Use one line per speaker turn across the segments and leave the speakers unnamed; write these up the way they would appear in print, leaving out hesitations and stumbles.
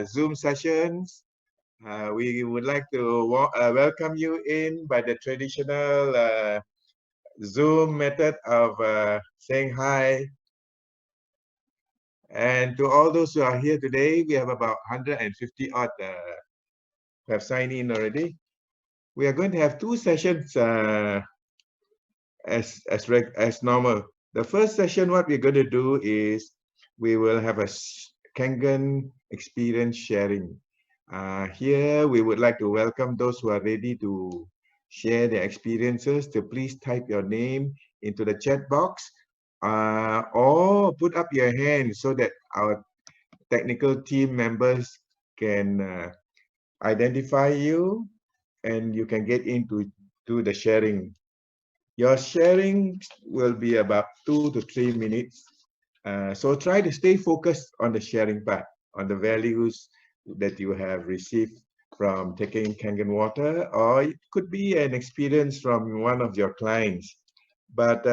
Zoom sessions. We would like to welcome you in by the traditional Zoom method of saying hi. And to all those who are here today, we have about 150 odd who have signed in already. We are going to have two sessions as normal. The first session, what we're going to do is we will have a Kangen experience sharing. Here, we would like to welcome those who are ready to share their experiences to please type your name into the chat box or put up your hand so that our technical team members can identify you and you can get into the sharing. Your sharing will be about 2 to 3 minutes. So try to stay focused on the sharing part, on the values that you have received from taking Kangen water, or it could be an experience from one of your clients. But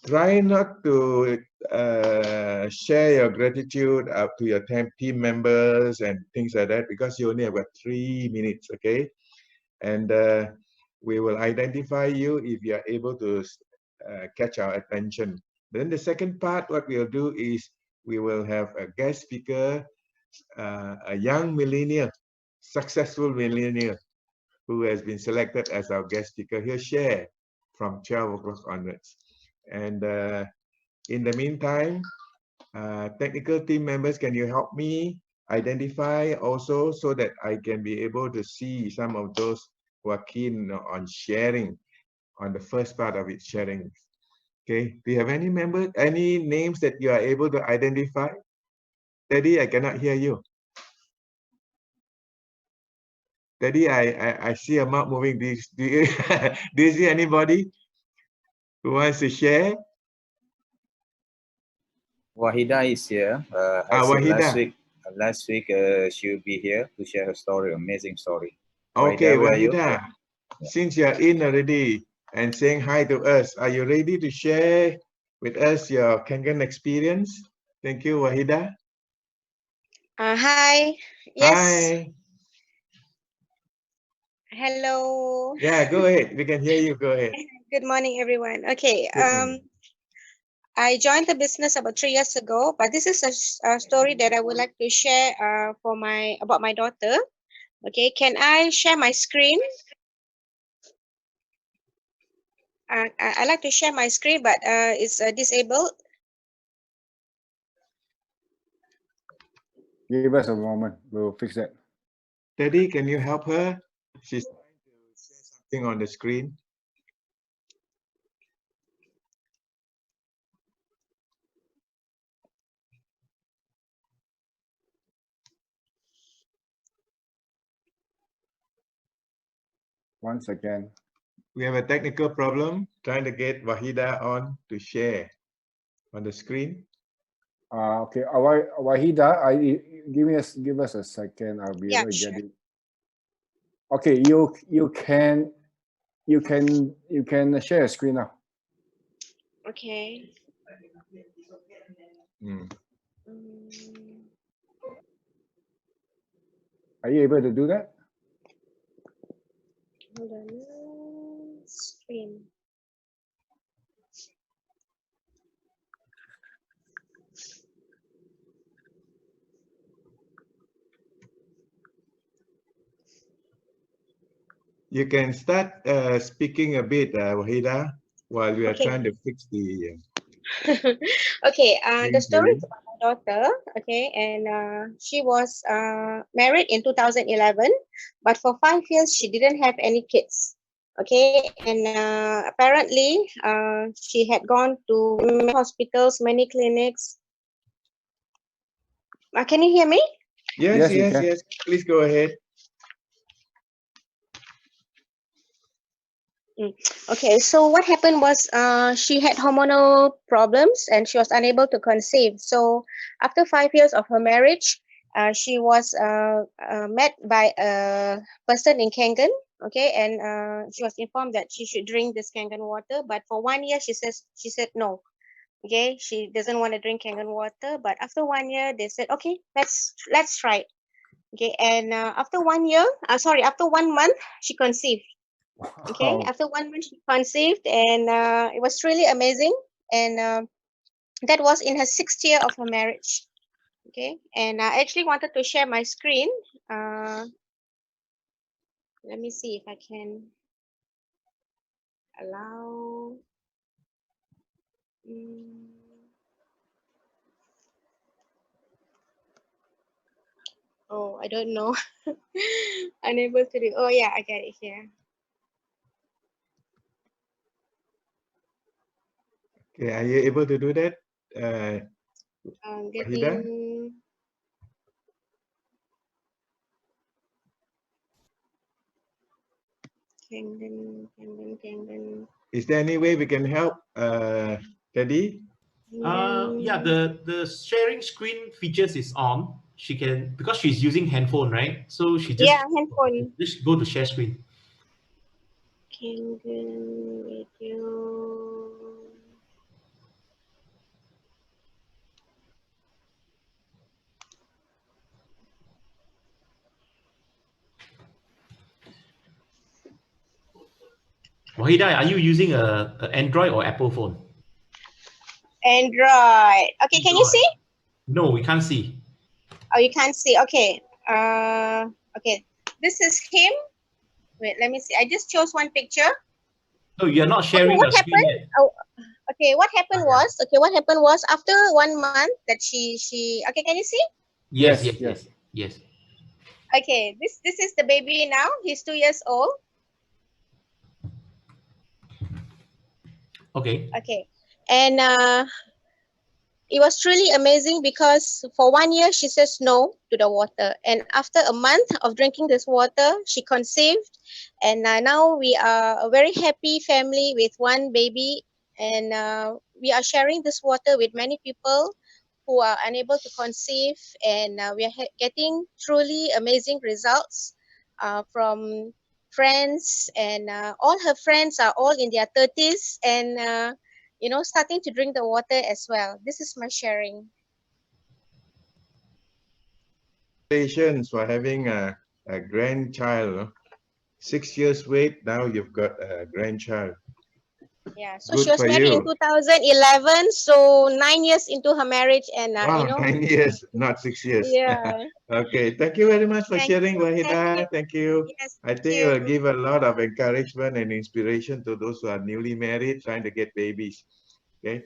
try not to share your gratitude up to your team members and things like that, because you only have 3 minutes, okay? And we will identify you if you are able to catch our attention. Then the second part, what we'll do is we will have a guest speaker, a young millennial, successful millennial who has been selected as our guest speaker. He'll share from 12 o'clock onwards. And in the meantime, technical team members, can you help me identify also so that I can be able to see some of those who are keen on sharing on the first part of its sharing? Okay, do you have any names that you are able to identify? Teddy, I cannot hear you. Teddy, I see a mouth moving. Do you see anybody who wants to share?
Wahida is here. I said last week she will be here to share her story, amazing story.
Okay, Wahida, since you're in already and saying hi to us, are you ready to share with us your Kangen experience? Thank you, Wahida.
Hi. Yes.
Hi.
Hello.
Yeah, go ahead. We can hear you. Go ahead.
Good morning, everyone. Okay. I joined the business about 3 years ago, but this is a story that I would like to share about my daughter. Okay, can I share my screen? I like to share my screen, but it's disabled.
Give us a moment. We'll fix that.
Teddy, can you help her? She's trying to share something on the screen.
Once again.
We have a technical problem trying to get Wahida on to share on the screen.
Okay, Wahida, give us a second. I'll be able to get it. Okay, you can share a screen now.
Okay.
Are you able to do that?
Hold on. Screen.
You can start speaking a bit, Wahida, while we are trying to fix the...
Okay, the story is about my daughter, okay, and she was married in 2011, but for 5 years she didn't have any kids, okay, and apparently she had gone to many hospitals, many clinics. Can you hear me?
Yes, please go ahead.
Okay, so what happened was she had hormonal problems and she was unable to conceive. So after 5 years of her marriage, she was met by a person in Kangen, okay, and she was informed that she should drink this Kangen water. But for 1 year, she said no. Okay, she doesn't want to drink Kangen water, but after 1 year, they said, okay, let's try it. Okay, and after 1 year, after 1 month, she conceived. Okay,
Wow.
after 1 month, she conceived, and it was really amazing. And that was in her 6th year of her marriage. Okay, and I actually wanted to share my screen. Let me see if I can allow. Oh, I don't know. Unable to do. Oh yeah, I get it here.
Okay, are you able to do that?
Getting. Kangen.
Is there any way we can help, Teddy?
Yeah, the sharing screen features is on. She can, because she's using handphone, right? So she
Handphone.
just go to share screen.
Kangen video.
Wahida, are you using a Android or Apple phone?
Android. Okay, can you see?
No, we can't see.
Oh, you can't see. Okay. Okay. This is him. Wait, let me see. I just chose one picture.
No, you're not sharing
what
a screen
happened?
yet.
Oh, okay. What happened was after 1 month that she. Okay, can you see?
Yes.
Okay, this is the baby now. He's 2 years old.
Okay.
Okay, and it was truly amazing because for 1 year she says no to the water, and after a month of drinking this water, she conceived, and now we are a very happy family with one baby, and we are sharing this water with many people who are unable to conceive, and we are getting truly amazing results from friends, and all her friends are all in their 30s, and starting to drink the water as well. This is my sharing.
Congratulations for having a grandchild. 6 years wait, now you've got a grandchild.
Yeah, so
Good
she was
for
married in
you.
2011, so 9 years into her marriage, and
Wow, 9 years, not 6 years.
Yeah.
Okay, thank you very much for
Thank
sharing,
you.
Wahida. Thank you.
Yes,
I think it will give a lot of encouragement and inspiration to those who are newly married trying to get babies. Okay.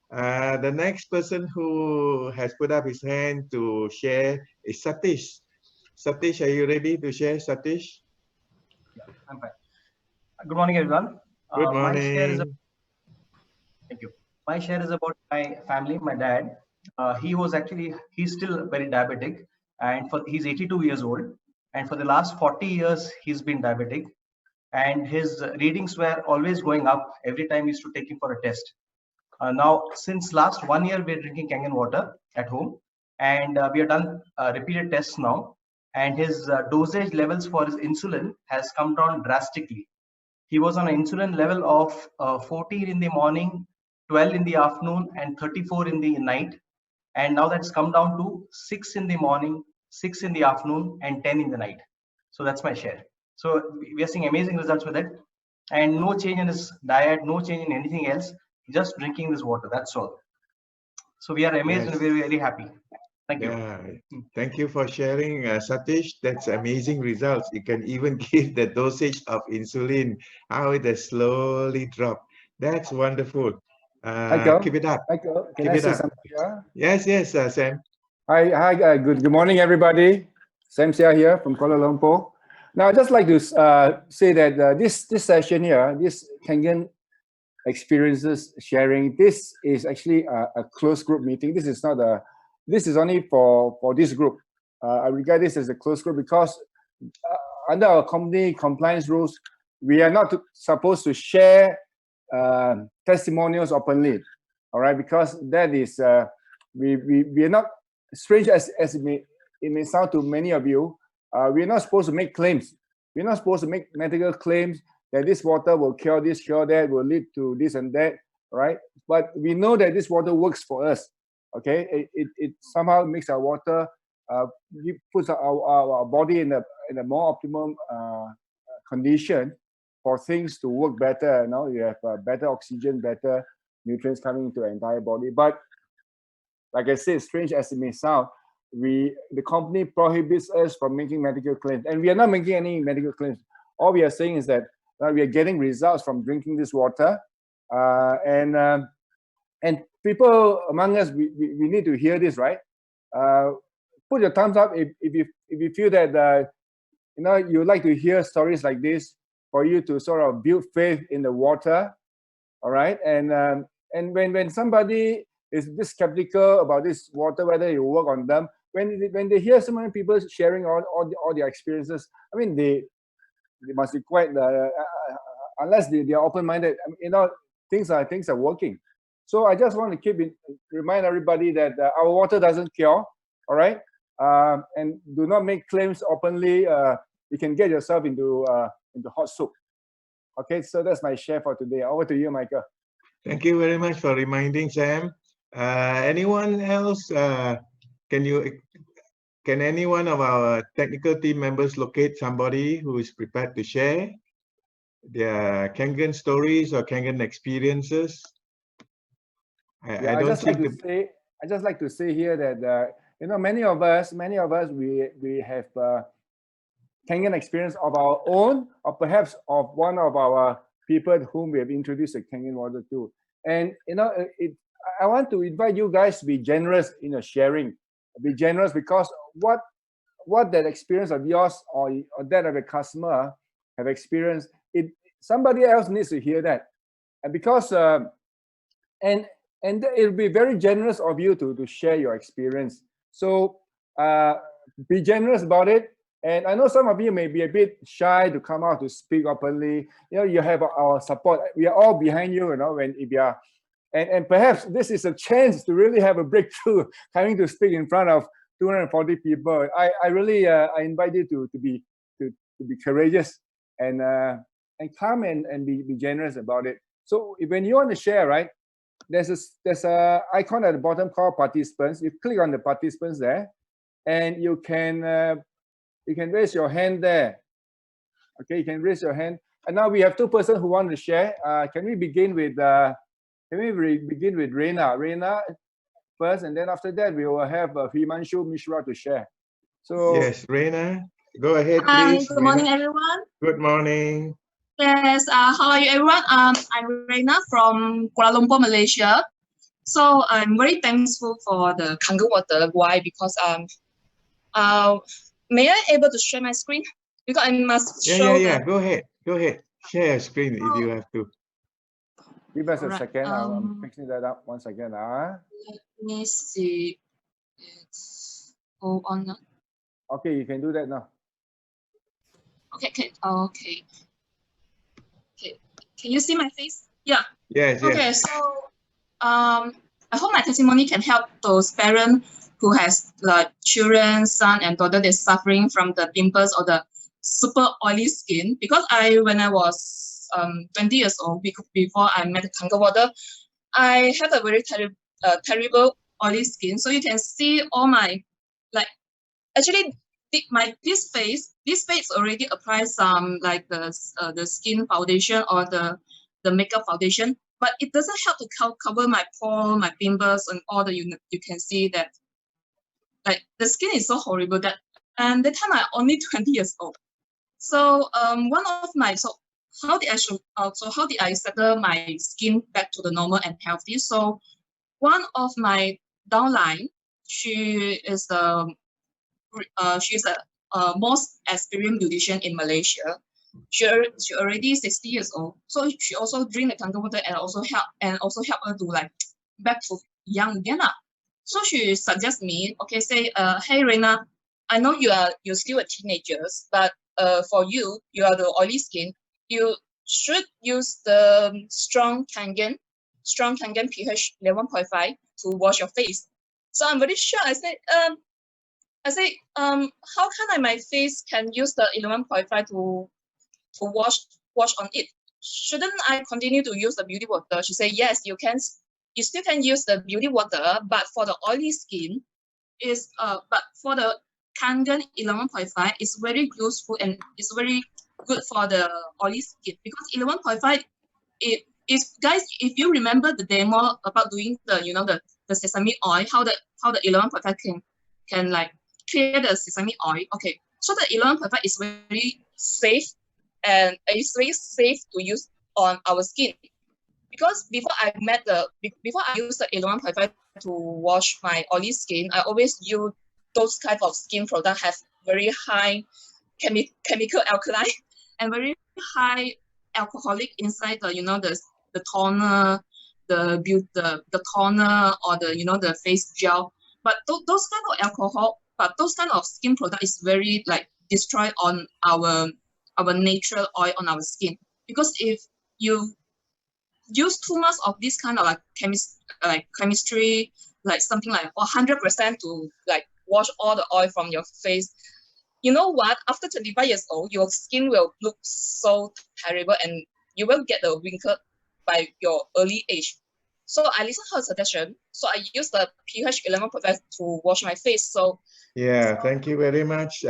The next person who has put up his hand to share is Satish. Satish, are you ready to share, Satish?
Yeah, I'm fine. Good morning, everyone.
Good morning.
Thank you. My share is about my family. My dad, he's still very diabetic, and he's 82 years old, and for the last 40 years he's been diabetic, and his readings were always going up every time he used to take him for a test. Now, since last 1 year, we're drinking Kangen water at home, and we have done repeated tests now, and his dosage levels for his insulin has come down drastically. He was on an insulin level of 14 in the morning, 12 in the afternoon, and 34 in the night. And now that's come down to 6 in the morning, 6 in the afternoon, and 10 in the night. So that's my share. So we are seeing amazing results with it. And no change in his diet, no change in anything else, just drinking this water. That's all. So we are amazed and we're very happy. Thank you.
Thank you for sharing, Satish. That's amazing results. You can even give the dosage of insulin, how it has slowly dropped. That's wonderful. Keep it up.
Michael, can
Keep
I
it
say
up.
something here?
Yes, Sam.
Hi, good morning, everybody. Sam Sia here from Kuala Lumpur. Now, I'd just like to say that this session here, this Kangen experiences sharing, this is actually a closed group meeting. This is not this is only for this group. I regard this as a closed group because under our company compliance rules, we are not supposed to share testimonials openly. All right, because that is we are not, strange as it may sound to many of you. We're not supposed to make claims. We're not supposed to make medical claims that this water will cure this, cure that, will lead to this and that. right? But we know that this water works for us. Okay, it somehow makes our water, puts our body in a more optimum condition for things to work better. You know, you have better oxygen, better nutrients coming into the entire body. But like I said, strange as it may sound, the company prohibits us from making medical claims, and we are not making any medical claims. All we are saying is that we are getting results from drinking this water, and people among us, we need to hear this, right? Put your thumbs up if you feel that you know, you like to hear stories like this for you to sort of build faith in the water. All right, and when somebody is a bit skeptical about this water, whether you work on them, when they hear so many people sharing all their experiences, I mean, they must be quite unless they are open-minded, you know, things are working. So I just want to remind everybody that our water doesn't cure. All right, and do not make claims openly. You can get yourself into hot soup. Okay, so that's my share for today. Over to you, Michael.
Thank you very much for reminding, Sam. Anyone else? Can any one of our technical team members locate somebody who is prepared to share their Kangen stories or Kangen experiences?
I just like to say here that you know, many of us we have Kangen experience of our own, or perhaps of one of our people whom we have introduced the Kangen water to. And you know, I want to invite you guys to be generous in your sharing. Be generous, because what that experience of yours or that of a customer have experienced, somebody else needs to hear that. And because and it'll be very generous of you to share your experience. So be generous about it. And I know some of you may be a bit shy to come out to speak openly. You know, you have our support. We are all behind you. You know, if you are, and perhaps this is a chance to really have a breakthrough, coming to speak in front of 240 people. I really I invite you to be courageous and come and be generous about it. So when you want to share, right, there's a icon at the bottom called participants. You click on the participants there, and you can raise your hand there. Okay, you can raise your hand. And now we have two persons who want to share. Can we begin with Reina? Reina first, and then after that we will have Himanshu Mishra to share. So
yes, Reina, go ahead,
Hi,
please.
good morning, everyone.
Good morning.
Yes, how are you, everyone? I'm Reina from Kuala Lumpur, Malaysia. So I'm very thankful for the Kangen water. Why? Because may I able to share my screen? Because I must show.
Yeah. Go ahead. Share your screen if you have to.
Give us a second. I'm fixing that up. 1 second.
Let me see. Hold on.
Okay, you can do that now.
Okay. Can you see my face? Yeah.
Yes.
Okay. So I hope my testimony can help those parents who has like children, son and daughter that's suffering from the pimples or the super oily skin. Because when I was 20 years old, before I met Kangen water, I had a very terrible oily skin. So you can see all my, like, actually this face already applies some like the skin foundation or the makeup foundation, but it doesn't help to cover my pore, my pimples, and all the you can see that like the skin is so horrible that, and that time I only 20 years old. So how did I settle my skin back to the normal and healthy? So one of my downline, she's a most experienced beautician in Malaysia. She already 60 years old. So she also drink the Kangen water and also help her to like back to young again. So she suggests me, okay, say, hey Reina, I know you're still a teenager, but for you are the oily skin. You should use the strong Kangen pH 11.5 to wash your face. So I'm very sure. I said, how can my face can use the 11.5 to wash on it? shouldn't I continue to use the beauty water? She said, yes, you can. You still can use the beauty water, but for the oily skin, but for the Kangen 11.5, it's very useful and it's very good for the oily skin, because 11.5, it is, guys, if you remember the demo about doing the the sesame oil, how the 11.5 can like clear the sesame oil. Okay, so the 11.5 is very safe, and it's very safe to use on our skin, because before I use the 11.5 to wash my oily skin, I always use those type of skin products have very high chemical alkaline and very high alcoholic inside the toner, the toner, or the face gel. But those kind of alcohol, but those kind of skin product is very like destroy on our natural oil on our skin, because if you use too much of this kind of like chemistry, like something like 100% to like wash all the oil from your face, you know what? After 25 years old, your skin will look so terrible, and you will get a wrinkle by your early age. So I listened to her suggestion. So I use the pH 11.5 to wash my face. So
yeah, thank you very much,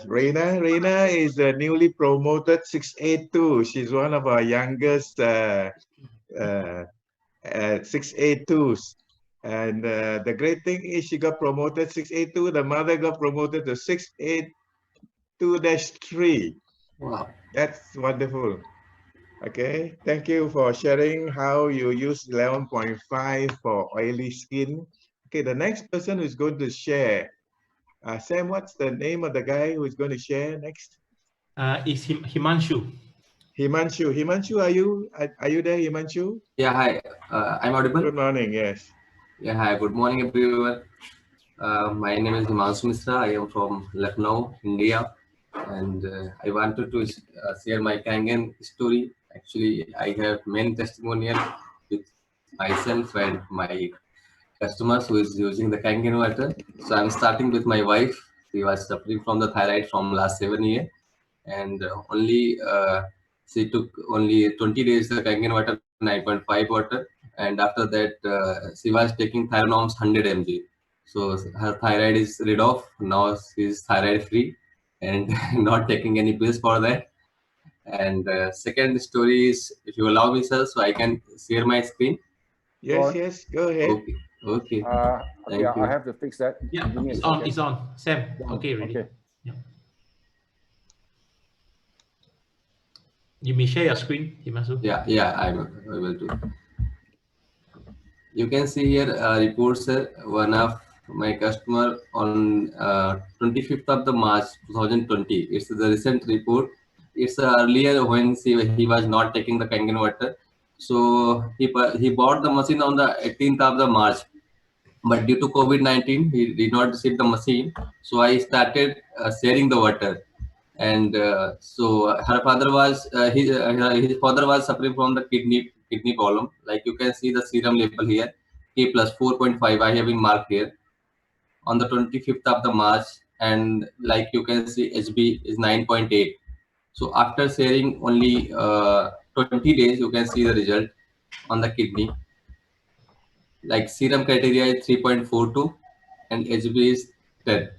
Reina. Reina is the newly promoted 682. She's one of our youngest 682s. And the great thing is she got promoted 682. The mother got promoted to 682-3.
Wow.
That's wonderful. Okay, thank you for sharing how you use 11.5 for oily skin. Okay, the next person who's going to share. Sam, what's the name of the guy who is going to share next?
It's Himanshu.
Himanshu. Himanshu, are you there, Himanshu?
Yeah, hi. I'm audible.
Good morning. Yes.
Yeah, hi. Good morning, everyone. My name is Hemanth Misra. I am from Lucknow, India, and I wanted to share my Kangen story. Actually, I have many testimonials with myself and my customers who is using the Kangen water. So I'm starting with my wife. She was suffering from the thyroid from last 7 years, and she took only 20 days the Kangen water, 9.5 water, and after that she was taking Thyronorms 100 mg. So her thyroid is rid of. Now she's thyroid free and not taking any pills for that. And second story is, if you allow me, sir, so I can share my screen.
Yes, yes, go ahead.
Okay, okay. Thank
yeah,
you.
I have to fix that.
Yeah, it's on. It's on. Sam, okay, ready.
Okay.
Yeah. You may share your screen, Himanshu.
Yeah, I will do. You can see here reports, sir. One of my customer on 25th of the March 2020. It's the recent report. It's earlier when he was not taking the Kangen water. So he bought the machine on the 18th of the March. But due to COVID-19, he did not receive the machine. So I started sharing the water. And so her father was his father was suffering from the kidney problem. Like you can see the serum label here, K plus 4.5. I have been marked here on the 25th of the March, and like you can see HB is 9.8. So after sharing only 20 days, you can see the result on the kidney. Like serum criteria is 3.42 and HB is 10.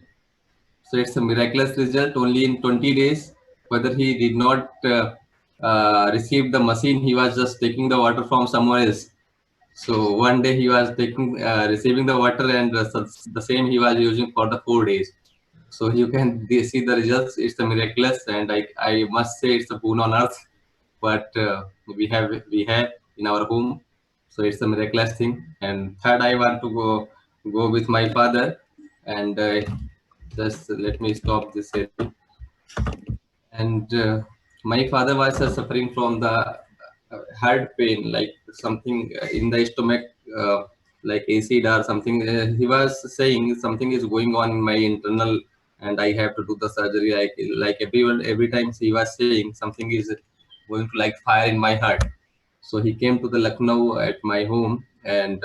So it's a miraculous result only in 20 days. Whether he did not receive the machine, he was just taking the water from somewhere else. So one day he was taking receiving the water, and the same he was using for the 4 days. So you can see the results. It's a miraculous, and I must say it's a boon on earth. But we have in our home, so it's a miraculous thing. And third, I want to go with my father, and just let me stop this here. And my father was suffering from the heart pain, like something in the stomach, like acid or something. He was saying something is going on in my internal, and I have to do the surgery. Like every time he was saying something is going to like fire in my heart. So he came to the Lucknow at my home, and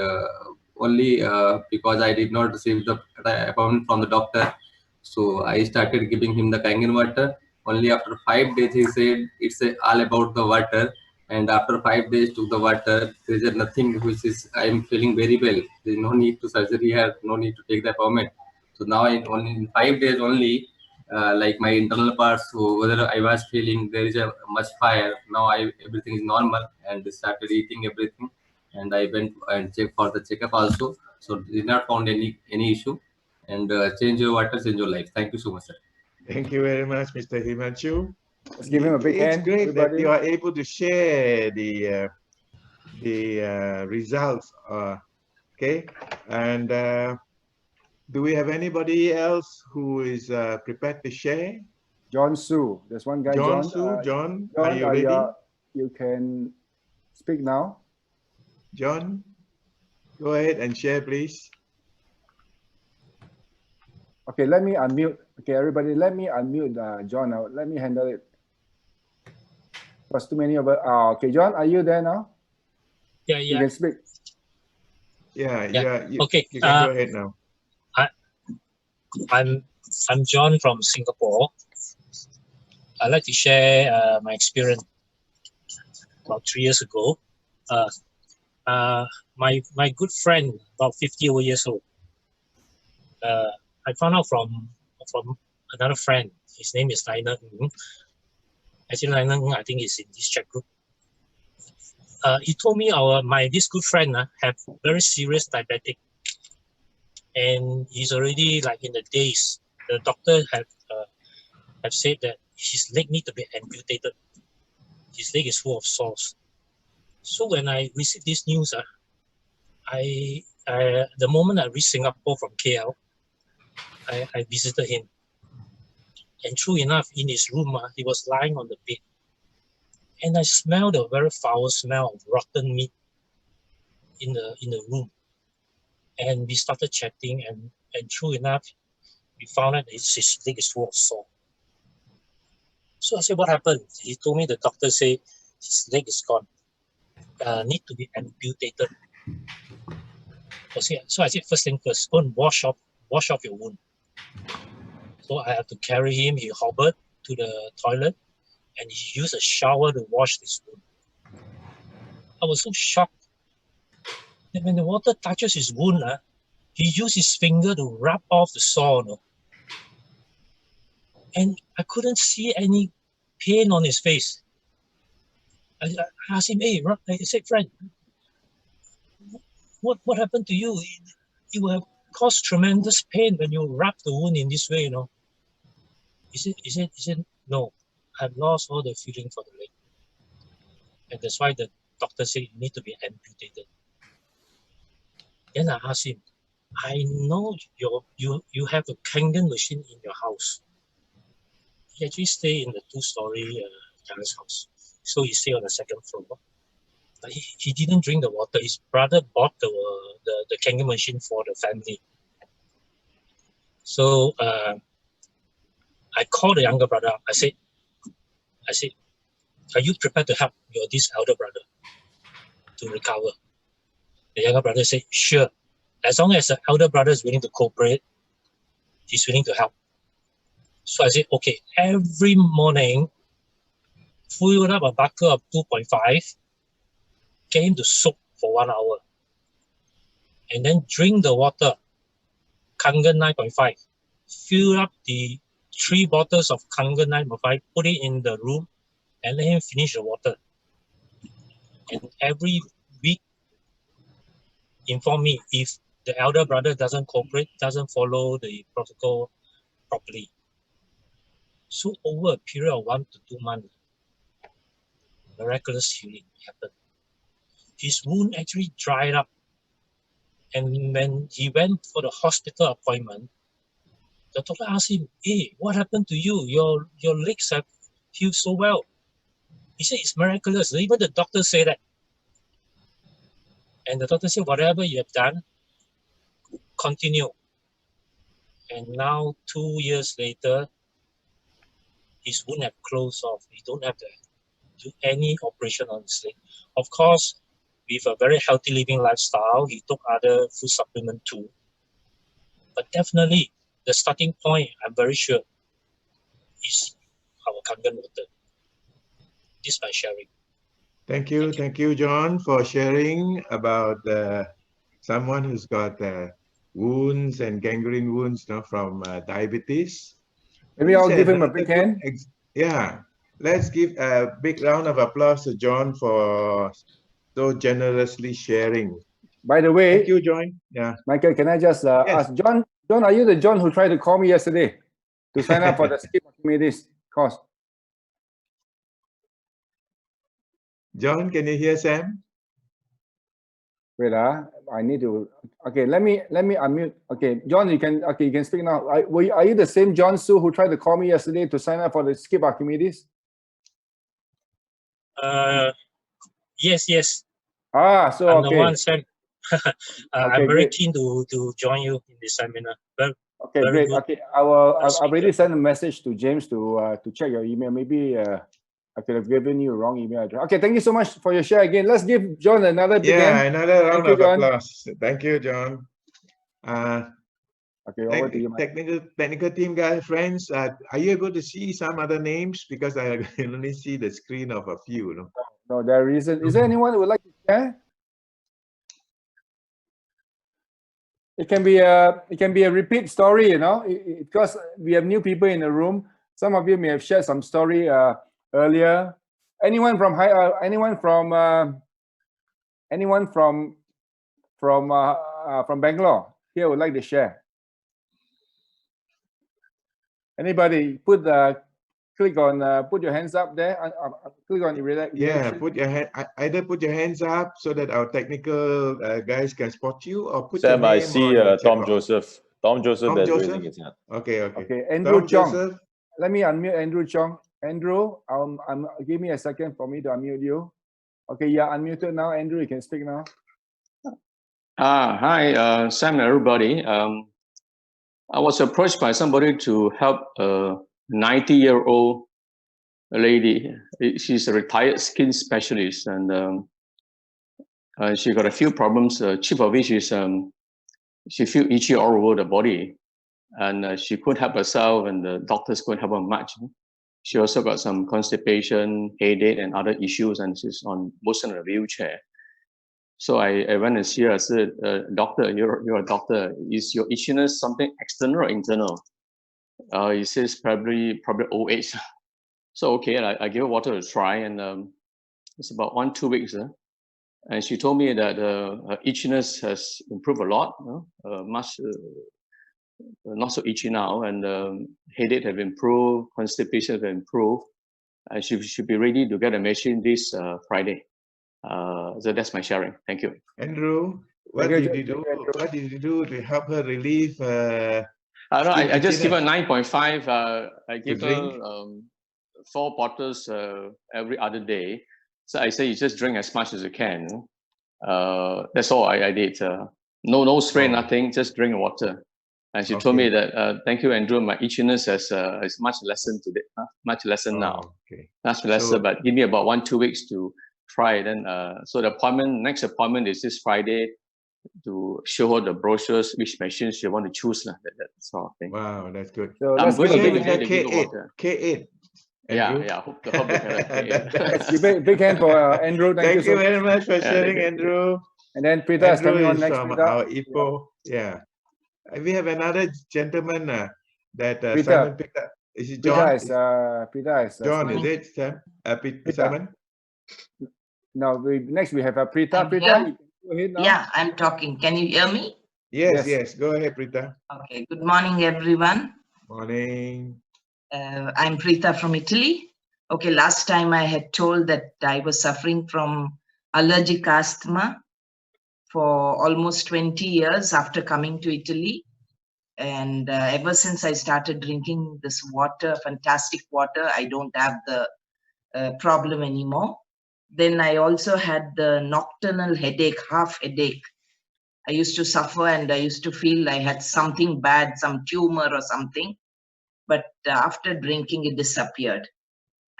only because I did not receive the appointment from the doctor, so I started giving him the Kangen water. Only after 5 days, he said it's all about the water. And after 5 days took the water, there is nothing which is, I am feeling very well. There is no need to surgery here, no need to take the appointment. So now in 5 days only, like my internal parts, so whether I was feeling there is a much fire, now everything is normal and started eating everything. And I went and checked for the checkup also. So did not found any issue. And change your water, change your life. Thank you so much, sir.
Thank you very much, Mr. Himanshu.
Let's give him a big
It's
hand,
great
everybody.
that you are able to share the results. Okay, and do we have anybody else who is prepared to share?
John Su, there's one guy.
John
John.
Su, John,
John,
are you ready?
You can speak now.
John, go ahead and share, please.
Okay, let me unmute. Okay, everybody, let me unmute John now. Let me handle it. There's too many of us. Okay, John, are you there now?
Yeah.
You can speak.
Yeah.
Okay.
You can go ahead now.
I'm John from Singapore. I'd like to share my experience about 3 years ago. My good friend, about 50 years old. I found out from another friend. His name is Lionel. Actually, Lionel, I think he's in this chat group. He told me this good friend have very serious diabetic, and he's already like in the days. The doctor have said that his leg need to be amputated. His leg is full of sores. So when I received this news, the moment I reached Singapore from KL, I visited him. And true enough, in his room, he was lying on the bed. And I smelled a very foul smell of rotten meat in the room. And we started chatting, and true enough, we found out his leg is full of sore. So I said, what happened? He told me the doctor said his leg is gone. Need to be amputated. So I said, first thing first, go and wash off your wound. So I had to carry him. He hobbled to the toilet, and he used a shower to wash this wound. I was so shocked that when the water touches his wound, he used his finger to rub off the sore. And I couldn't see any pain on his face. I asked him, hey, I said, friend, what happened to you? You will have caused tremendous pain when you rub the wound in this way, He said, no, I've lost all the feeling for the leg. And that's why the doctor said you need to be amputated. Then I asked him, I know you have a Kangen machine in your house. He actually stay in the 2-story terrace house. So he stay on the 2nd floor. But he didn't drink the water. His brother bought the Kangen machine for the family. So I called the younger brother. I said, are you prepared to help this elder brother to recover? The younger brother said, sure. As long as the elder brother is willing to cooperate, he's willing to help. So I said, okay, every morning, fill up a bucket of 2.5, get him to soak for 1 hour, and then drink the water, Kangen 9.5. Fill up the 3 bottles of Kangen 9.5, put it in the room, and let him finish the water. And every week, inform me if the elder brother doesn't cooperate, doesn't follow the protocol properly. So over a period of 1 to 2 months, miraculous healing happened. His wound actually dried up. And when he went for the hospital appointment, the doctor asked him, hey, what happened to you? Your legs have healed so well. He said, it's miraculous. Even the doctor said that. And the doctor said, whatever you have done, continue. And now, 2 years later, his wound have closed off. He don't have to do any operation on his leg. Of course, with a very healthy living lifestyle, he took other food supplement too. But definitely, the starting point, I'm very sure, is our Kangen water. This is my sharing.
Thank you, John, for sharing about someone who's got wounds and gangrene wounds, from diabetes.
Maybe I'll give him a big hand.
Yeah, let's give a big round of applause to John for so generously sharing.
By the way,
thank you, John. Yeah,
Michael, can I just ask John? John, are you the John who tried to call me yesterday to sign up for the Skip Archimedes course?
John, can you hear Sam?
Wait, I need to. Okay, let me unmute. Okay, John, you can speak now. Are you the same John Su who tried to call me yesterday to sign up for the Skip Archimedes?
Yes.
So
I'm
okay.
the one, Sam. I'm very
great.
keen to join you in this seminar.
Okay,
very
great.
good.
Okay, I've already sent a message to James to check your email. Maybe I could have given you a wrong email address. Okay, thank you so much for your share again. Let's give John another big hand.
Another round of applause. Thank you, John.
Okay, over to you,
technical team guys, friends. Are you able to see some other names? Because I can only see the screen of a few.
No, there isn't. Is there anyone who would like to share? It can be a repeat story, because we have new people in the room. Some of you may have shared some story earlier. Anyone from Bangalore here would like to share? Anybody? Click on put your hands up there. Click on
put your hand. Either put your hands up so that our technical guys can spot you, or put
Sam,
your name
I see
on
Tom Joseph. Tom Joseph is
Joseph?
raising his hand.
Okay.
Andrew
Tom
Chong.
Joseph.
Let me unmute Andrew Chong. Andrew, give me a second for me to unmute you. Okay, you're unmuted now. Andrew, you can speak now.
Hi, Sam and everybody. I was approached by somebody to help a 90-year-old lady. She's a retired skin specialist, and she got a few problems. Chief of which is she feels itchy all over the body, and she couldn't help herself, and the doctors couldn't help her much. She also got some constipation, headache, and other issues, and she's mostly in a wheelchair. So I went and see her. I said, "Doctor, you're a doctor. Is your itchiness something external or internal?" He says probably old age. So okay, I gave her water to try, and it's about 1-2 weeks. And she told me that her itchiness has improved a lot, much not so itchy now, and headache have improved, constipation have improved, and she should be ready to get a machine this Friday. So that's my sharing. Thank you.
Andrew, what did you do? What did you do to help her relieve?
I just give her 9.5. I give her 4 bottles every other day. So I say you just drink as much as you can. That's all I did. No spray, nothing. Just drink water. And she told me that, thank you, Andrew. My itchiness is much lessened today. Much lessened now. Much lesser, but give me about 1-2 weeks to try. Then, so the next appointment is this Friday to show her the brochures, which machines she want to choose. That sort of thing.
Wow, that's good.
So
I'm going to
K8. K8.
Yeah. Hope
big hand for Andrew.
Thank you very much for sharing, Andrew.
And then Prita is coming on next.
From our IPO. Yeah. We have another gentleman that Simon picked up. Is it John?
Prita is
John, is it Sam? Simon?
No, next we have Prita. Prita, go ahead now.
Yeah, I'm talking. Can you hear me?
Yes. Go ahead, Prita.
Okay. Good morning, everyone.
Morning.
I'm Prita from Italy. Okay, last time I had told that I was suffering from allergic asthma for almost 20 years after coming to Italy. And ever since I started drinking this water, fantastic water, I don't have the problem anymore. Then I also had the nocturnal headache, half headache. I used to suffer and I used to feel I had something bad, some tumor or something. But after drinking, it disappeared.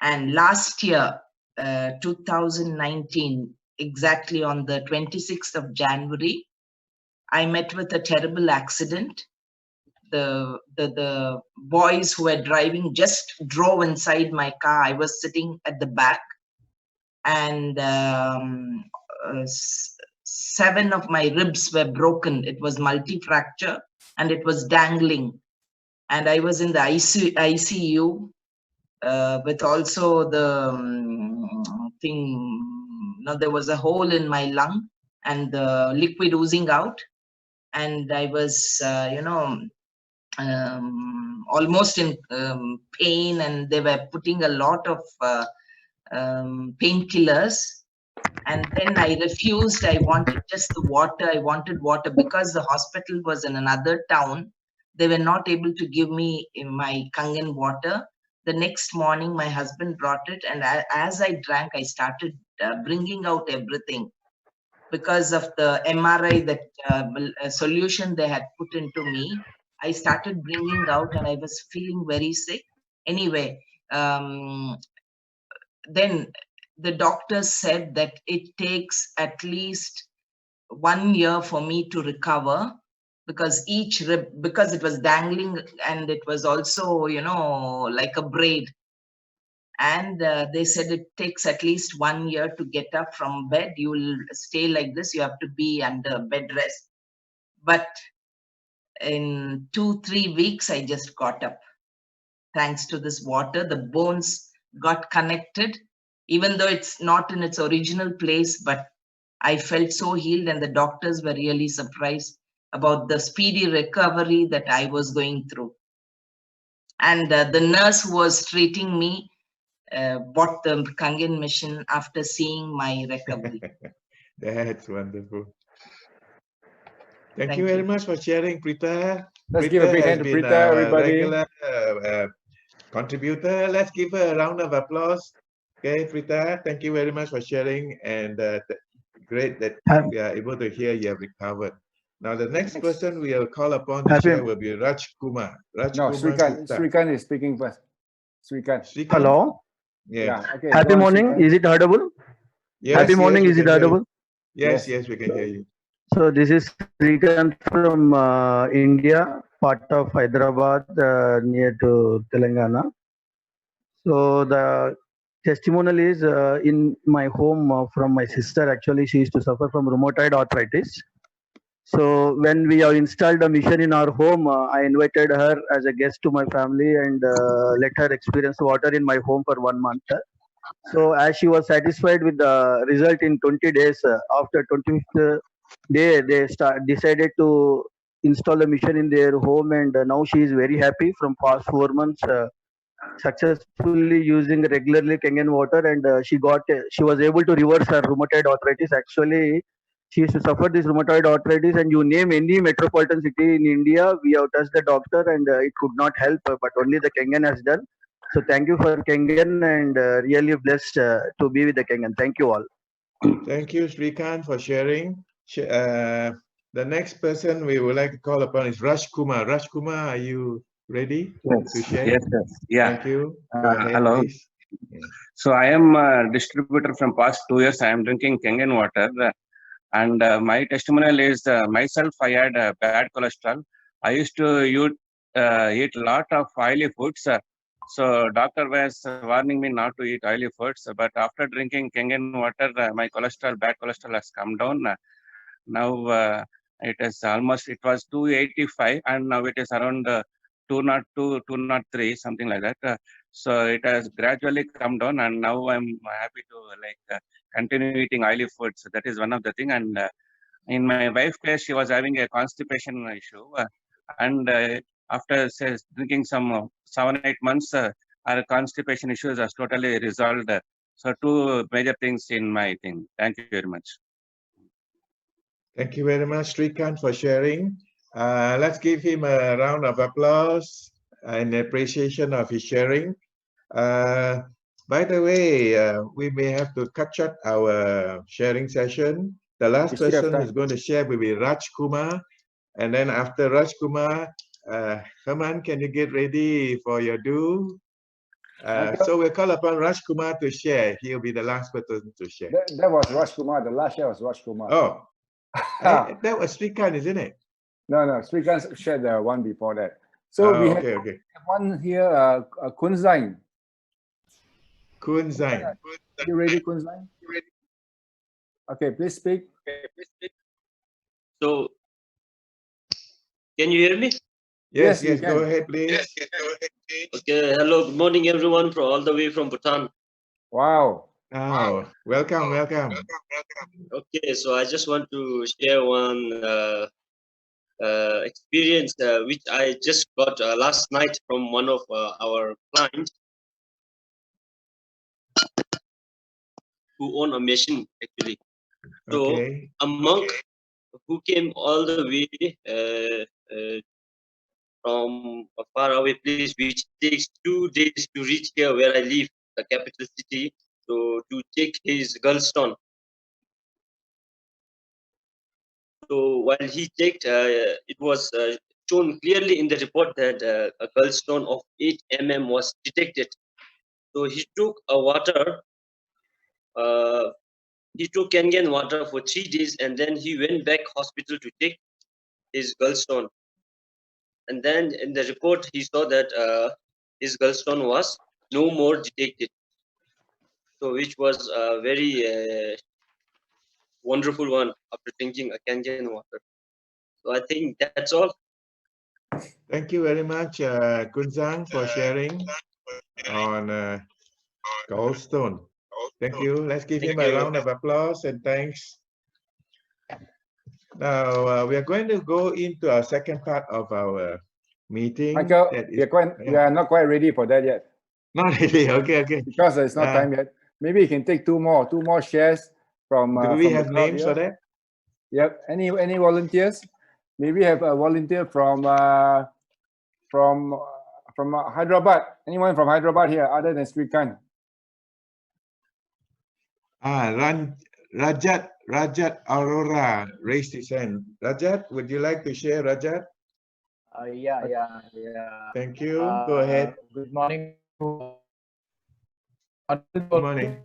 And last year, 2019, exactly on the 26th of January, I met with a terrible accident. The boys who were driving just drove inside my car. I was sitting at the back. and 7 of my ribs were broken. It was multi-fracture and it was dangling. And I was in the ICU with also the there was a hole in my lung and the liquid oozing out. And I was, almost in pain, and they were putting a lot of painkillers. And then I refused. I wanted just the water. I wanted water because the hospital was in another town. They were not able to give me my Kangen water. The next morning, my husband brought it. And as I drank, I started bringing out everything. Because of the MRI, that solution they had put into me, I started bringing out and I was feeling very sick. Anyway, then the doctor said that it takes at least 1 year for me to recover, because each rib, because it was dangling and it was also, like a braid. And they said it takes at least 1 year to get up from bed. You will stay like this. You have to be under bed rest. But in 2-3 weeks, I just got up. Thanks to this water, the bones got connected, even though it's not in its original place, but I felt so healed, and the doctors were really surprised about the speedy recovery that I was going through. And the nurse who was treating me bought the Kangen mission after seeing my recovery.
That's wonderful. Thank you very much for sharing, Prita.
Let's give a big hand to Prita, everybody.
Regular contributor. Let's give her a round of applause. Okay, Prita, thank you very much for sharing, and great that we are able to hear you have recovered. Now, the next person we will call upon to share will be Raj Kumar.
Srikanth is speaking first. Srikanth.
Hello.
Yes.
Okay,
Happy morning. Is it audible?
Yes,
Happy morning. Is it audible?
Yes, we can hear you.
So this is Srikanth from India, part of Hyderabad, near to Telangana. So the testimonial is in my home from my sister. Actually, she used to suffer from rheumatoid arthritis. So when we have installed a mission in our home, I invited her as a guest to my family and let her experience water in my home for 1 month. So as she was satisfied with the result in 20 days, after 25th day, they decided to install a mission in their home, and now she is very happy from past 4 months, successfully using regularly Kangen water, and she was able to reverse her rheumatoid arthritis. Actually, she used to suffer this rheumatoid arthritis, and you name any metropolitan city in India, we have touched the doctor, and it could not help, but only the Kangen has done. So thank you for Kangen, and really blessed to be with the Kangen. Thank you all.
Thank you, Srikanth, for sharing. The next person we would like to call upon is Raj Kumar. Raj Kumar, are you ready to share?
Yes, sir. Yeah.
Thank you. Go ahead,
hello.
please.
So I am a distributor from past 2 years. I am drinking Kangen water, and my testimonial is myself. I had bad cholesterol. I used to eat a lot of oily foods. So doctor was warning me not to eat oily foods. But after drinking Kangen water, my bad cholesterol has come down. Now it is almost, it was 285, and now it is around 202, 203, something like that. So it has gradually come down, and now I'm happy to continue eating oily foods. That is one of the thing. And in my wife's case, she was having a constipation issue, and after drinking some 7-8 months, our constipation issues are totally resolved. So 2 major things in my thing. Thank you very much.
Thank you very much, Srikanth, for sharing. Let's give him a round of applause in appreciation of his sharing. By the way, we may have to cut short our sharing session. The last person who's going to share will be Raj Kumar. And then after Raj Kumar, Hemanth, can you get ready for your do? So we'll call upon Raj Kumar to share. He'll be the last person to share.
That was Raj Kumar. The last year was Raj Kumar.
Oh, that was Srikanth, isn't it?
No, Srikanth shared the one before that. So we have one here, Kunzain.
Kun Zain.
You ready, Kun Zain? Okay, please speak.
So, can you hear me?
Yes, go ahead, please.
Okay, hello, good morning, everyone, from all the way from Bhutan.
Wow.
Oh, welcome.
Okay, so I just want to share one experience which I just got last night from one of our clients who own a machine, actually. So, a monk who came all the way from a faraway place, which takes 2 days to reach here where I live, the capital city, so to take his gallstone. So while he checked, it was shown clearly in the report that a gallstone of 8 mm was detected. So he took a water, he took Kangen water for 3 days, and then he went back hospital to take his gallstone. And then in the report, he saw that his gallstone was no more detected. So which was a very wonderful one after drinking a Kangen water. So I think that's all.
Thank you very much, Kun Zhang, for sharing on gallstone. Thank you. Let's give him a round of applause and thanks. Now we are going to go into our second part of our meeting.
Michael, we are not quite ready for that yet.
Not really. Okay.
Because it's not time yet. Maybe you can take two more shares from.
Do we
from
have names for that?
Yep. Any volunteers? Maybe have a volunteer from Hyderabad. Anyone from Hyderabad here other than Srikan?
Rajat Aurora raised his hand. Rajat, would you like to share, Rajat?
Yeah.
Thank you. Go ahead.
Good morning.
Good morning.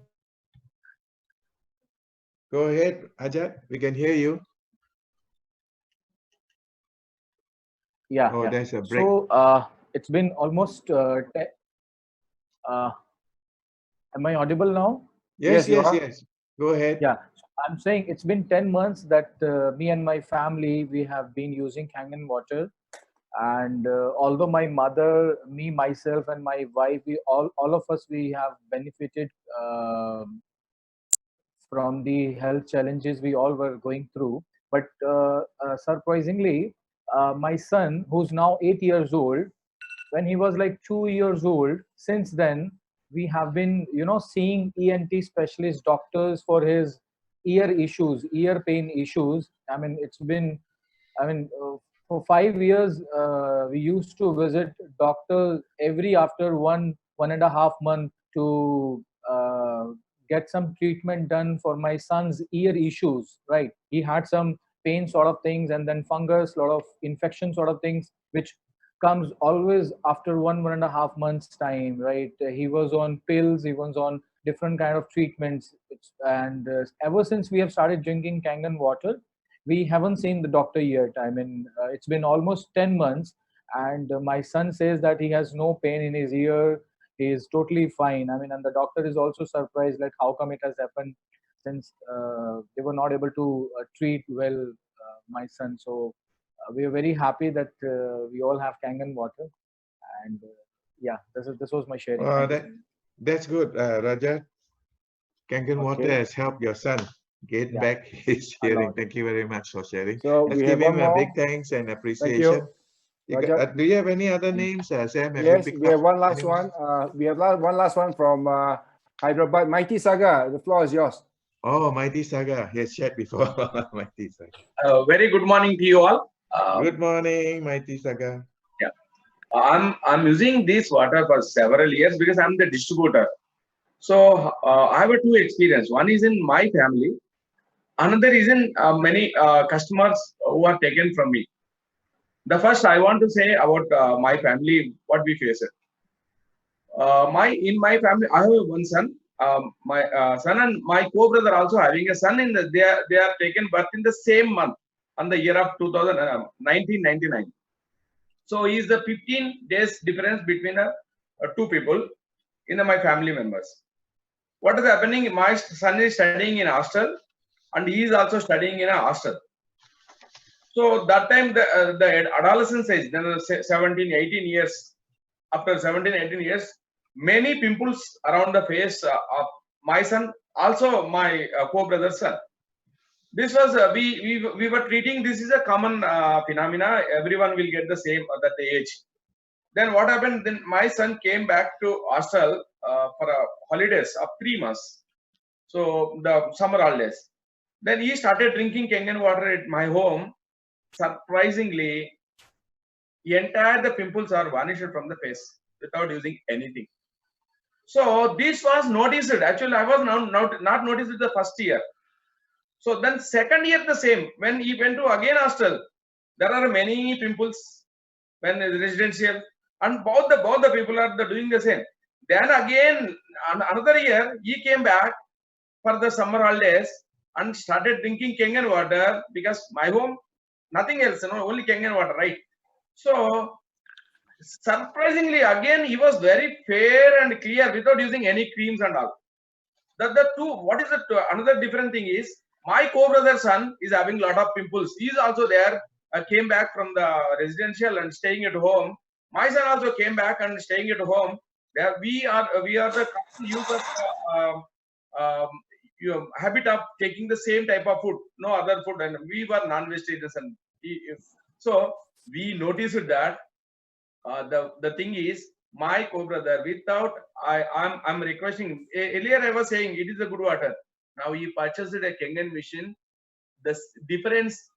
Go ahead, Rajat. We can hear you.
Yeah.
Oh, there's a break.
So it's been almost. Am I audible now?
Yes. Go ahead.
Yeah. I'm saying it's been 10 months that me and my family, we have been using Kangen water. And although my mother, me, myself, and my wife, we all of us, we have benefited from the health challenges we all were going through. But surprisingly, my son, who's now 8 years old, when he was like 2 years old, since then, we have been, seeing ENT specialist doctors for his ear issues, ear pain issues. I mean, for 5 years, we used to visit doctors every after 1.5 months to get some treatment done for my son's ear issues, right? He had some pain sort of things, and then fungus, lot of infection sort of things, which comes always after 1.5 months time, right? He was on pills, he was on different kind of treatments, and ever since we have started drinking Kangen water, we haven't seen the doctor yet. I mean, it's been almost 10 months, and my son says that he has no pain in his ear. He is totally fine. I mean, and the doctor is also surprised, like how come it has happened, since they were not able to treat well my son. So we are very happy that we all have Kangen water, and yeah, this was my sharing.
That's good, Rajat. Kangen water has helped your son get back his hearing. Thank you very much for sharing.
So
let's
we
give
have
him a big thanks and appreciation. Do you have any other names, Sam?
Yes, we have one last one. We have one last one from Hyderabad. Mighty Saga, the floor is yours.
Oh, Mighty Saga. He has shared before. Mighty Saga.
Very good morning to you all.
Good morning, Mighty Saga.
Yeah, I'm using this water for several years because I'm the distributor. So I have two experience. One is in my family. Another is in many customers who are taken from me. The first I want to say about my family, what we face. In my family, I have one son. My son and my co-brother also having a son. They are taken birth in the same month, on the year of 1999. So is the 15 days difference between two people in my family members. what is happening? My son is studying in hostel, and he is also studying in a hostel. So that time the adolescence age, then 17, 18 years, after 17, 18 years, many pimples around the face of my son, also my co-brother's son. This was, we were treating this is a common phenomena. Everyone will get the same at that age. Then what happened? Then my son came back to hostel for holidays of 3 months. So the summer holidays. Then he started drinking Kangen water at my home. Surprisingly, the pimples are vanished from the face without using anything. So this was noticed. Actually, I was not noticed the first year. So then second year the same. When he went to again hostel, there are many pimples when residential, and both the people are doing the same. Then again another year he came back for the summer holidays and started drinking Kangen water, because my home nothing else, only Kangen water, right? So surprisingly again he was very fair and clear without using any creams and all. The two, what is the another different thing is, my co-brother's son is having a lot of pimples. He is also there, came back from the residential and staying at home. My son also came back and staying at home. There we are the use of habit of taking the same type of food, no other food, and we were non-vegetarians, and so we noticed that the thing is, my co-brother, without I'm requesting, earlier I was saying it is a good water. Now he purchased a Kangen machine. The difference,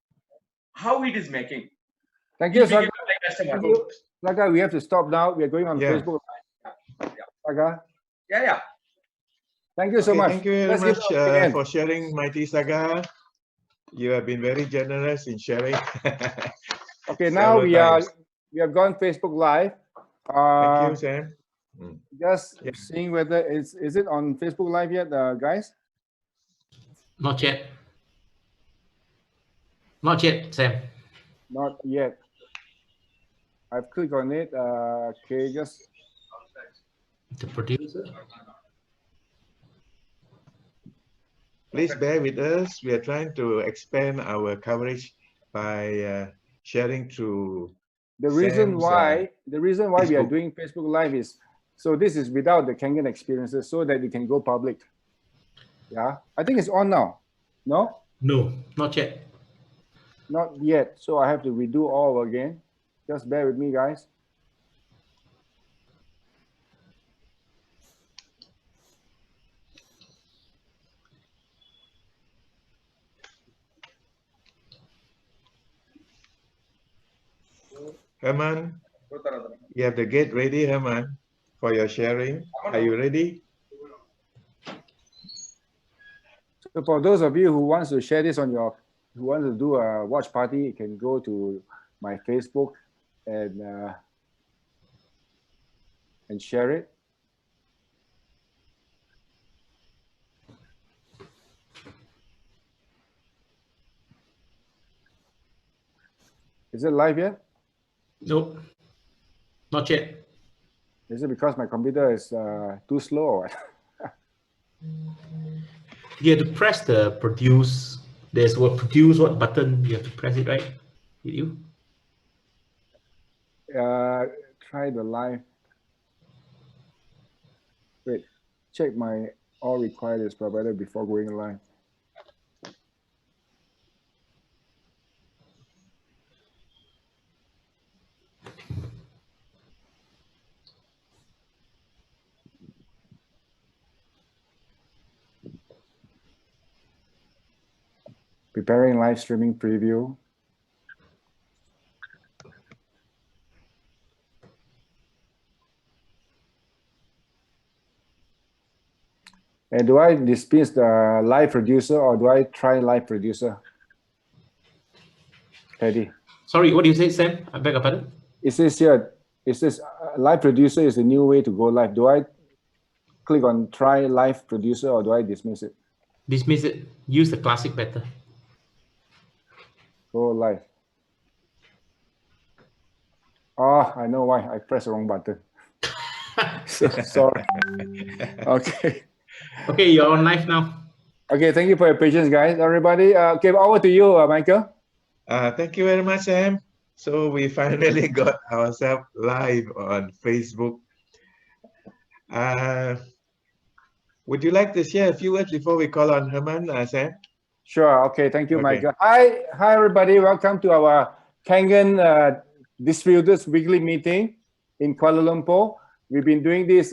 how it is making.
Thank you, Saga. Saga, we have to stop now. We are going on Facebook. Saga.
Yeah.
Thank you so much.
Thank you very much for sharing, Mighty Saga. You have been very generous in sharing.
Okay, now we have gone Facebook Live.
Thank you, Sam.
Just seeing whether is it on Facebook Live yet, guys?
Not yet. Not yet, Sam.
Not yet. I've clicked on it. Okay, just
the producer.
Please bear with us. We are trying to expand our coverage by sharing through.
The reason why we are doing Facebook Live is so this is without the Kangen experiences, so that it can go public. Yeah, I think it's on now. No?
No, not yet.
Not yet. So I have to redo all over again. Just bear with me, guys.
Hemanth, you have the gate ready, Hemanth, for your sharing. Are you ready?
So for those of you who wants to share this on your, who want to do a watch party, you can go to my Facebook and share it. Is it live yet?
Nope, not yet.
Is it because my computer is too slow or what?
You have to press the produce. There's what produce what button. You have to press it, right? Did you?
Try the live. Wait, check my all required is provided before going live. Preparing live streaming preview. And do I dismiss the live producer or do I try live producer? Teddy.
Sorry, what do you say, Sam? I beg your pardon?
It says here, it says live producer is a new way to go live. Do I click on try live producer or do I dismiss it?
Dismiss it. Use the classic better.
Go live. Oh, I know why. I pressed the wrong button. Sorry. Okay.
Okay, you're on live now.
Okay, thank you for your patience, guys. Everybody, okay, over to you, Michael.
Thank you very much, Sam. So we finally got ourselves live on Facebook. Would you like to share a few words before we call on Hemanth, Sam?
Sure. Okay. Thank you, Michael. Hi, everybody. Welcome to our Kangen Distributors Weekly meeting in Kuala Lumpur. We've been doing this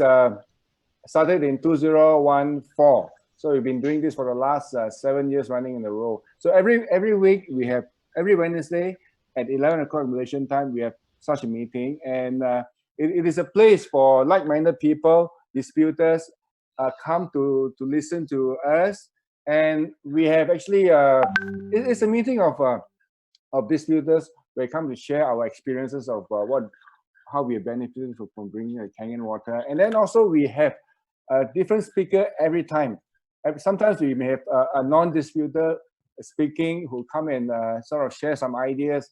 started in 2014. So we've been doing this for the last 7 years running in a row. So every week we have, every Wednesday at 11 o'clock Malaysian time, we have such a meeting. And it is a place for like-minded people, distributors, come to listen to us. And we have actually, it's a meeting of distributors. They come to share our experiences of how we have benefited from bringing a Kangen water. And then also we have a different speaker every time. Sometimes we may have a non-distributor speaking who come and sort of share some ideas,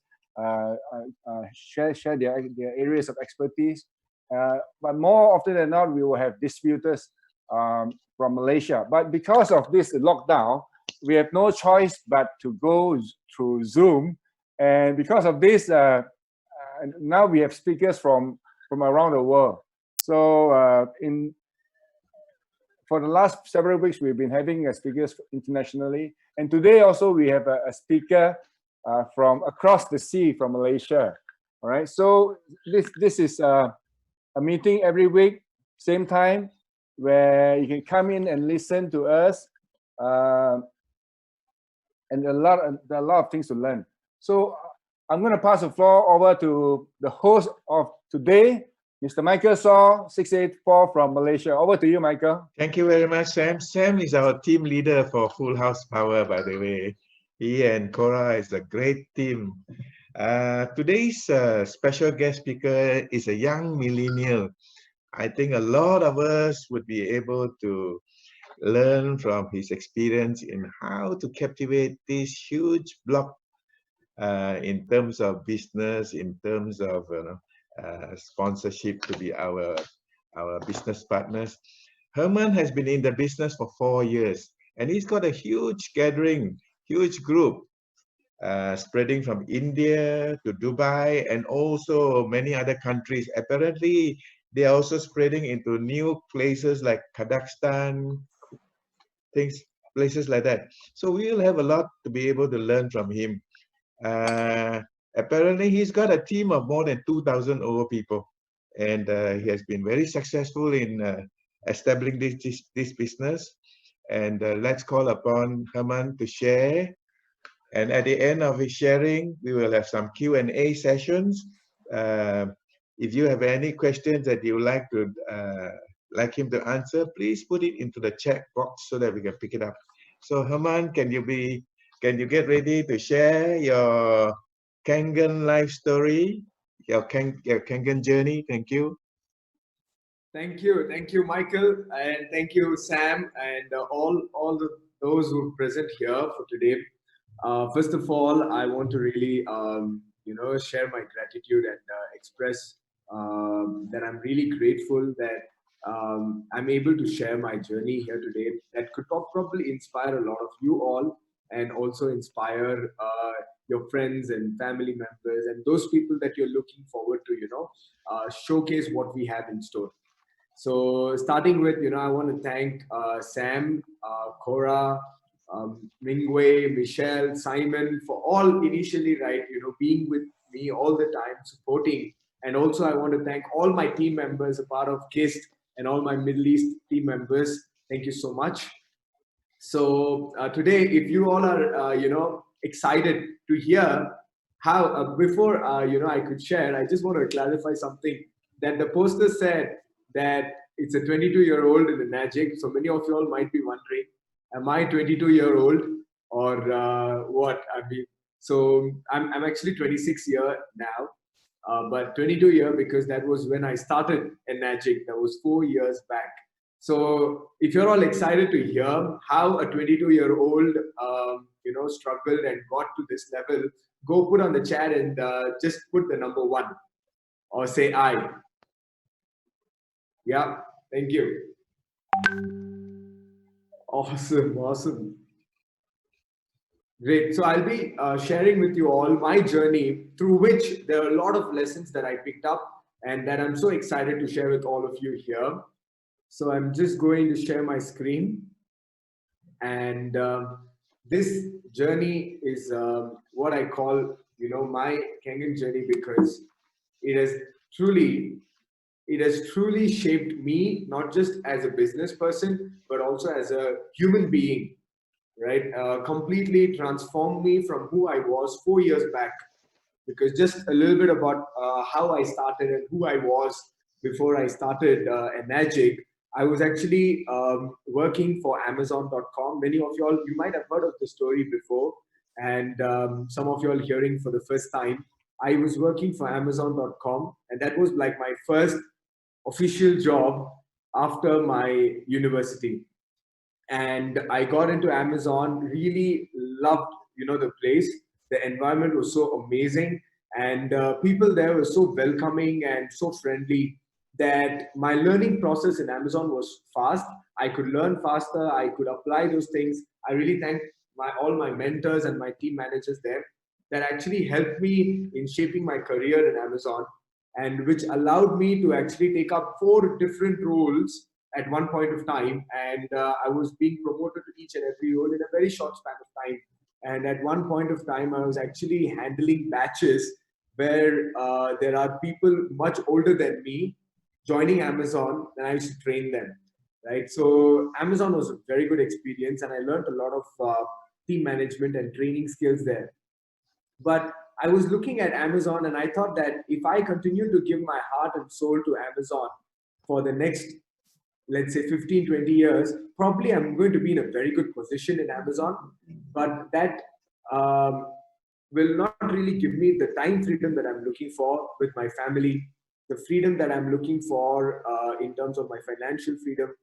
share their areas of expertise. But more often than not, we will have distributors from Malaysia. But because of this lockdown, we have no choice but to go through Zoom. And because of this, now we have speakers from around the world. So for the last several weeks, we've been having speakers internationally. And today also we have a speaker from across the sea from Malaysia. All right, so this is a meeting every week, same time, where you can come in and listen to us. And there are a lot of things to learn. So I'm going to pass the floor over to the host of today, Mr. Michael Saw, 684 from Malaysia. Over to you, Michael.
Thank you very much, Sam. Sam is our team leader for Full House Power, by the way. He and Cora is a great team. Today's special guest speaker is a young millennial. I think a lot of us would be able to learn from his experience in how to captivate this huge block in terms of business, in terms of sponsorship to be our business partners. Hemanth has been in the business for 4 years, and he's got a huge gathering, huge group, spreading from India to Dubai and also many other countries. Apparently, they are also spreading into new places like Kazakhstan, places like that. So we will have a lot to be able to learn from him. Apparently, he's got a team of more than 2,000 over people, and he has been very successful in establishing this business. And let's call upon Hemanth to share. And at the end of his sharing, we will have some Q&A sessions. If you have any questions that you would like him to answer, please put it into the chat box so that we can pick it up. So Hemanth, can you get ready to share your Kangen life story, your Kangen journey? Thank you.
Thank you, Michael, and thank you, Sam, and those who are present here for today. First of all, I want to really, share my gratitude and express that I'm really grateful that I'm able to share my journey here today. That could probably inspire a lot of you all, and also inspire your friends and family members and those people that you're looking forward to, showcase what we have in store. So starting with, I want to thank Sam, Cora, Mingwei, Michelle, Simon for all initially, being with me all the time, supporting. And also I want to thank all my team members, a part of KIST, and all my Middle East team members. Thank you so much. So today, if you all are, excited to hear how, before, I could share, I just want to clarify something that the poster said that it's a 22-year-old in ENAGIC. So many of you all might be wondering, am I 22-year-old or what? I mean, so I'm actually 26 year now, but 22 year because that was when I started ENAGIC. That was 4 years back. So if you're all excited to hear how a 22-year-old, struggled and got to this level, go put on the chat and just put the number 1 or say I. Yeah, thank you. Awesome, awesome. Great. So I'll be sharing with you all my journey through which there are a lot of lessons that I picked up and that I'm so excited to share with all of you here. So I'm just going to share my screen. And this journey is what I call, my Kangen journey, because it has truly shaped me, not just as a business person, but also as a human being, right? Completely transformed me from who I was 4 years back. Because just a little bit about how I started and who I was before I started ENAGIC. I was actually working for Amazon.com. Many of y'all, you might have heard of the story before, and some of y'all hearing for the first time. I was working for Amazon.com, and that was like my first official job after my university. And I got into Amazon, really loved, the place. The environment was so amazing, and people there were so welcoming and so friendly that my learning process in Amazon was fast. I could learn faster. I could apply those things. I really thank all my mentors and my team managers there that actually helped me in shaping my career in Amazon, and which allowed me to actually take up 4 different roles at one point of time. And I was being promoted to each and every role in a very short span of time. And at one point of time, I was actually handling batches where there are people much older than me joining Amazon, and I used to train them, right? So Amazon was a very good experience, and I learned a lot of team management and training skills there. But I was looking at Amazon, and I thought that if I continue to give my heart and soul to Amazon for the next, let's say 15, 20 years, probably I'm going to be in a very good position in Amazon, but that will not really give me the time freedom that I'm looking for with my family, the freedom that I'm looking for in terms of my financial freedom.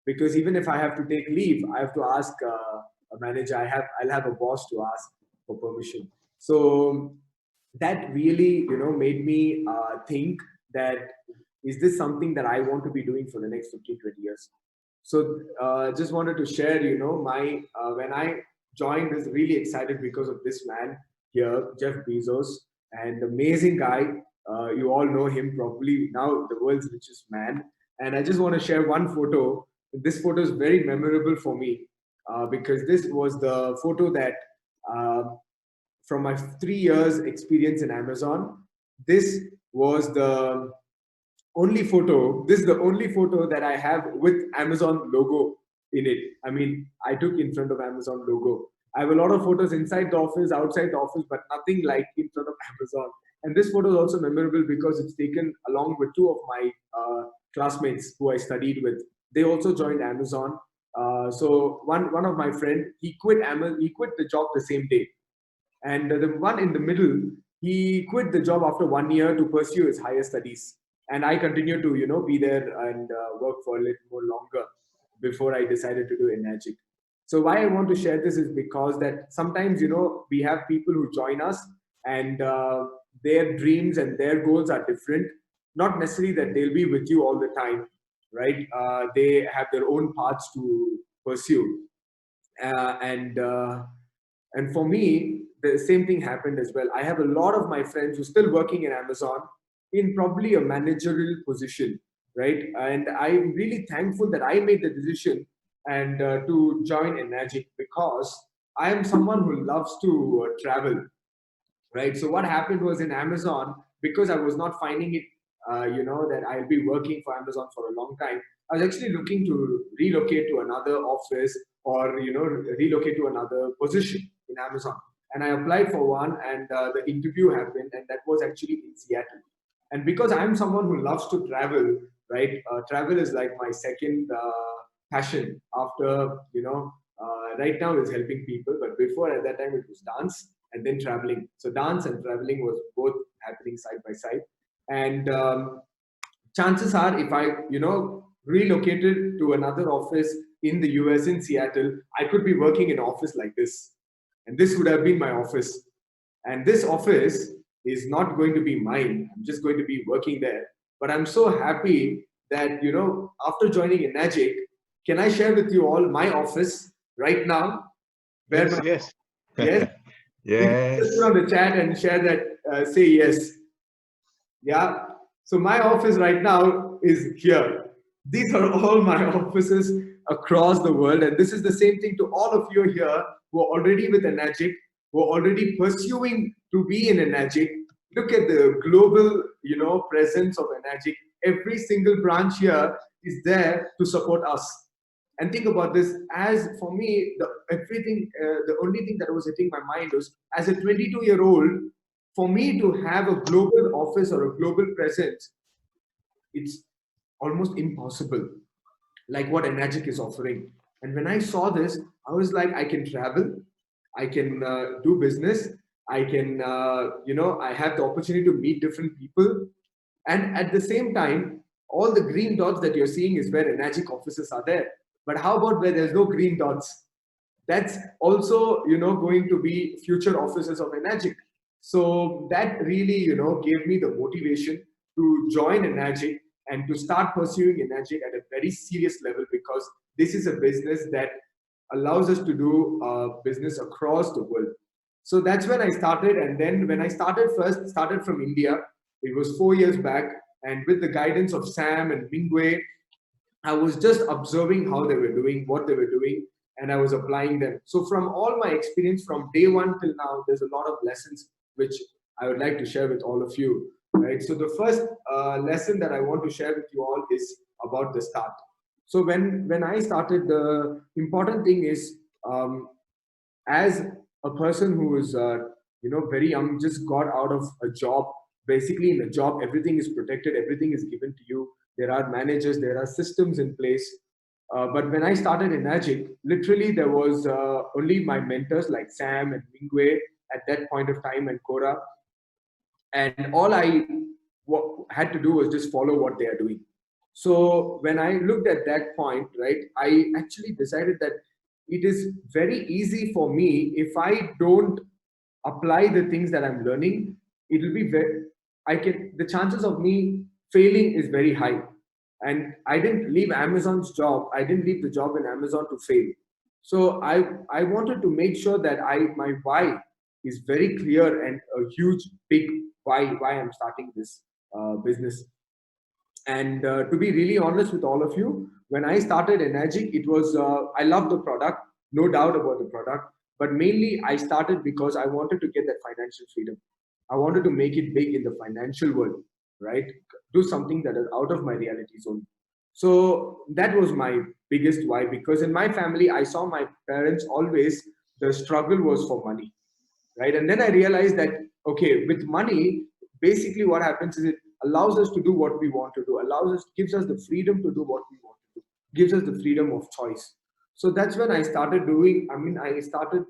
Because even if I have to take leave, I have to ask a manager, I'll have a boss to ask for permission. So that really, made me think that, is this something that I want to be doing for the next 15, 20 years? So just wanted to share, my, when I joined, I was really excited because of this man here, Jeff Bezos, and amazing guy. You all know him probably now, the world's richest man. And I just want to share one photo. This photo is very memorable for me because this was the photo that from my 3 years experience in Amazon, this was the only photo. This is the only photo that I have with Amazon logo in it. I mean, I took in front of Amazon logo. I have a lot of photos inside the office, outside the office, but nothing like in front of Amazon. And this photo is also memorable because it's taken along with 2 of my classmates who I studied with. They also joined Amazon. So one of my friend, he quit the job the same day. And the one in the middle, he quit the job after 1 year to pursue his higher studies. And I continued to, be there and work for a little more longer before I decided to do ENAGIC. So why I want to share this is because that sometimes, we have people who join us and their dreams and their goals are different. Not necessarily that they'll be with you all the time, right? They have their own paths to pursue. And for me, the same thing happened as well. I have a lot of my friends who are still working in Amazon in probably a managerial position, right? And I'm really thankful that I made the decision and to join ENAGIC because I am someone who loves to travel, right? So what happened was in Amazon, because I was not finding it, that I'll be working for Amazon for a long time, I was actually looking to relocate to another office or, relocate to another position in Amazon. And I applied for one and the interview happened, and that was actually in Seattle. And because I'm someone who loves to travel, right? Travel is like my second passion after, right now is helping people. But before, at that time, it was dance and then traveling. So dance and traveling was both happening side by side. And chances are, if I, relocated to another office in the US, in Seattle, I could be working in an office like this. And this would have been my office. And this office is not going to be mine. I'm just going to be working there. But I'm so happy that, after joining ENAGIC, can I share with you all my office right now? Where
Yes.
Yes.
Yes.
Just put on the chat and share that. Say yes. Yeah. So my office right now is here. These are all my offices across the world, and this is the same thing to all of you here who are already with ENAGIC, who are already pursuing to be in ENAGIC. Look at the global, presence of ENAGIC. Every single branch here is there to support us. And think about this. As for me, the only thing that was hitting my mind was, as a 22-year-old, for me to have a global office or a global presence, it's almost impossible, like what ENAGIC is offering. And when I saw this, I was like, I can travel, I can do business, I can, I have the opportunity to meet different people. And at the same time, all the green dots that you're seeing is where ENAGIC offices are there. But how about where there's no green dots? That's also, going to be future offices of ENAGIC. So that really, gave me the motivation to join ENAGIC and to start pursuing ENAGIC at a very serious level, because this is a business that allows us to do business across the world. So that's when I started. And then when I started from India. It was 4 years back. And with the guidance of Sam and Mingwei, I was just observing how they were doing, what they were doing, and I was applying them. So from all my experience from day one till now, there's a lot of lessons which I would like to share with all of you. Right. So the first lesson that I want to share with you all is about the start. So when I started, the important thing is, as a person who is very young, just got out of a job. Basically, in a job, everything is protected, everything is given to you. There are managers, there are systems in place. But when I started in ENAGIC, literally there was only my mentors like Sam and Mingwei at that point of time, and Cora. And all I had to do was just follow what they are doing. So when I looked at that point, right, I actually decided that it is very easy for me. If I don't apply the things that I'm learning, it will be the chances of me failing is very high. And I didn't leave Amazon's job. I didn't leave the job in Amazon to fail. So I wanted to make sure that my why is very clear, and a huge, big why I'm starting this business. And to be really honest with all of you, when I started ENAGIC, it was, I love the product, no doubt about the product, but mainly I started because I wanted to get that financial freedom. I wanted to make it big in the financial world, right? Do something that is out of my reality zone. So that was my biggest why, because in my family, I saw my parents always, the struggle was for money, right? And then I realized that, okay, with money, basically what happens is it allows us to do what we want to do, gives us the freedom to do what we want to do, gives us the freedom of choice. So that's when I started I started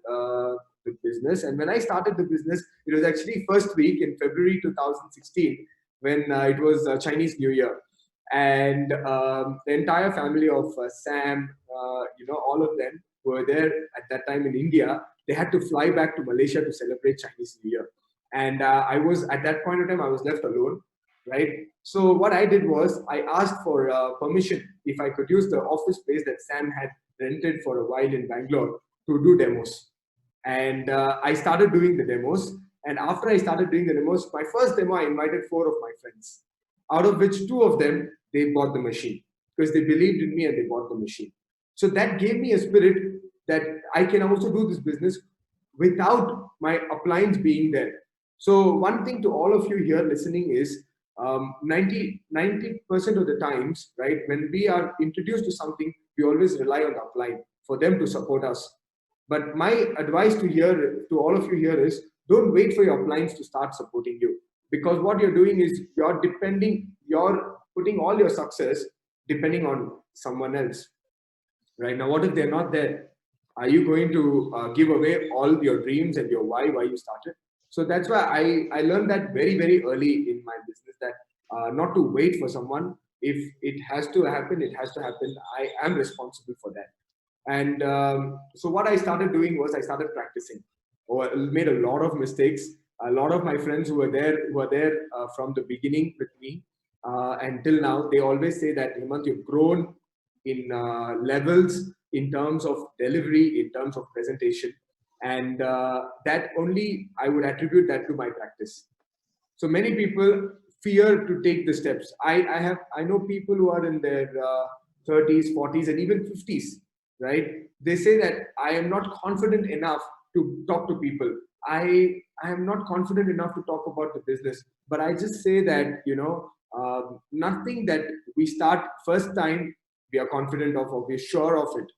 the business. And when I started the business, it was actually first week in February 2016, when it was Chinese New Year. And the entire family of Sam, all of them were there at that time in India. They had to fly back to Malaysia to celebrate Chinese New Year. And I was, at that point in time, I was left alone, right? So what I did was, I asked for permission if I could use the office space that Sam had rented for a while in Bangalore to do demos. And I started doing the demos. And after I started doing the demos, my first demo, I invited 4 of my friends, out of which 2 of them, they bought the machine because they believed in me and they bought the machine. So that gave me a spirit that I can also do this business without my appliance being there. So one thing to all of you here listening is, 90% of the times, right, when we are introduced to something, we always rely on the upline for them to support us. But my advice to all of you here is, don't wait for your uplines to start supporting you, because what you're doing is you're putting all your success depending on someone else. Right now, what if they're not there? Are you going to give away all your dreams and your why you started? So that's why I learned that very, very early in my business, that not to wait for someone. If it has to happen, it has to happen. I am responsible for that. And so what I started doing was, I started practicing. I made a lot of mistakes. A lot of my friends who were there from the beginning with me until now, they always say that, Hemanth, you've grown in levels, in terms of delivery, in terms of presentation. And that only, I would attribute that to my practice. So many people fear to take the steps. I know people who are in their 30s, 40s, and even 50s, right? They say that I am not confident enough to talk to people. I am not confident enough to talk about the business. But I just say that, nothing that we start first time we are confident of or we're sure of it.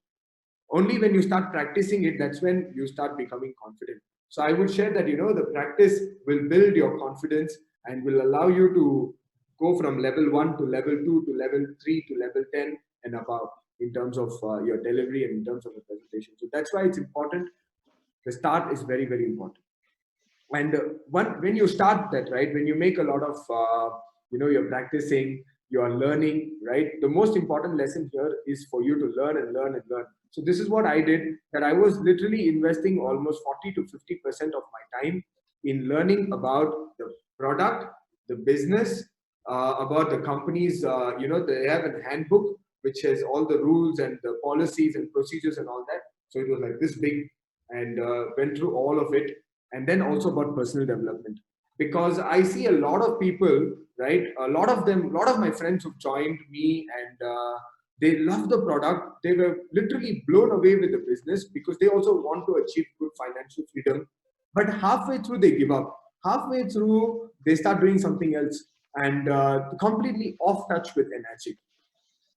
Only when you start practicing it, that's when you start becoming confident. So I would share that, the practice will build your confidence and will allow you to go from level 1 to level 2 to level 3 to level 10 and above in terms of your delivery and in terms of the presentation. So that's why it's important. The start is very, very important. And when you start that, right, when you make a lot of, you're practicing, you're learning, right? The most important lesson here is for you to learn and learn and learn. So this is what I did, that I was literally investing almost 40 to 50% of my time in learning about the product, the business, about the companies. They have a handbook which has all the rules and the policies and procedures and all that. So it was like this big, and went through all of it. And then also about personal development, because I see a lot of people, right? A lot of my friends who've joined me, and they love the product. They were literally blown away with the business because they also want to achieve good financial freedom. But halfway through, they give up. Halfway through, they start doing something else and completely off touch with ENAGIC.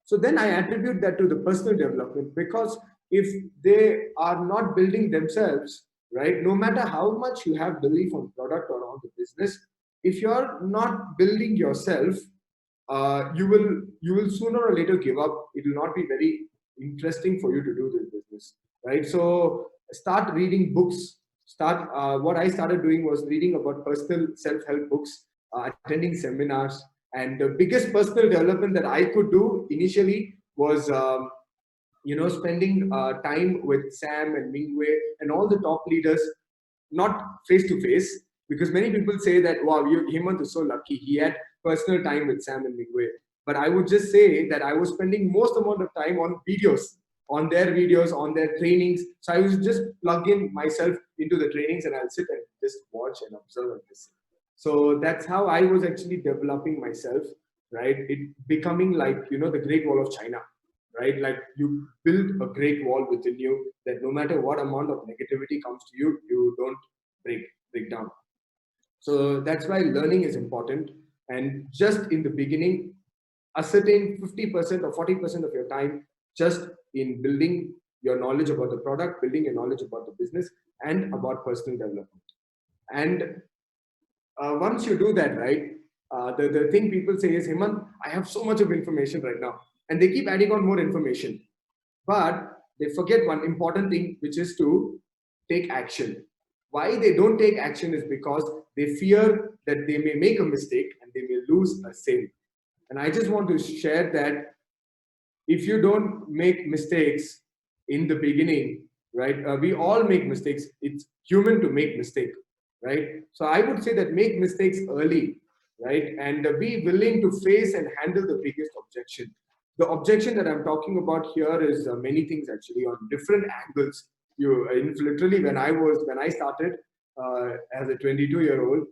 So then I attribute that to the personal development, because if they are not building themselves, right, no matter how much you have belief on product or on the business, if you're not building yourself, you will sooner or later give up. It will not be very interesting for you to do this business, right? So start reading books. What I started doing was reading about personal self-help books, attending seminars. And the biggest personal development that I could do initially was, spending time with Sam and Mingwei and all the top leaders, not face to face, because many people say that, wow, Hemanth is so lucky. He had personal time with Sam and Mingwei. But I would just say that I was spending most amount of time on videos, on their trainings. So I was just plug in myself into the trainings, and I'll sit and just watch and observe and listen. So that's how I was actually developing myself, right? It becoming like, the Great Wall of China, right? Like you build a great wall within you that no matter what amount of negativity comes to you, you don't break down. So that's why learning is important. And just in the beginning, ascertain 50% or 40% of your time just in building your knowledge about the product, building your knowledge about the business, and about personal development. And once you do that, right, the thing people say is, Hemanth, I have so much of information right now. And they keep adding on more information. But they forget one important thing, which is to take action. Why they don't take action is because they fear that they may make a mistake and they may lose a sale. And I just want to share that if you don't make mistakes in the beginning, right, we all make mistakes. It's human to make mistakes, right? So I would say that make mistakes early, right? And be willing to face and handle the biggest objection. The objection that I'm talking about here is many things actually on different angles. Literally when I started as a 22-year-old,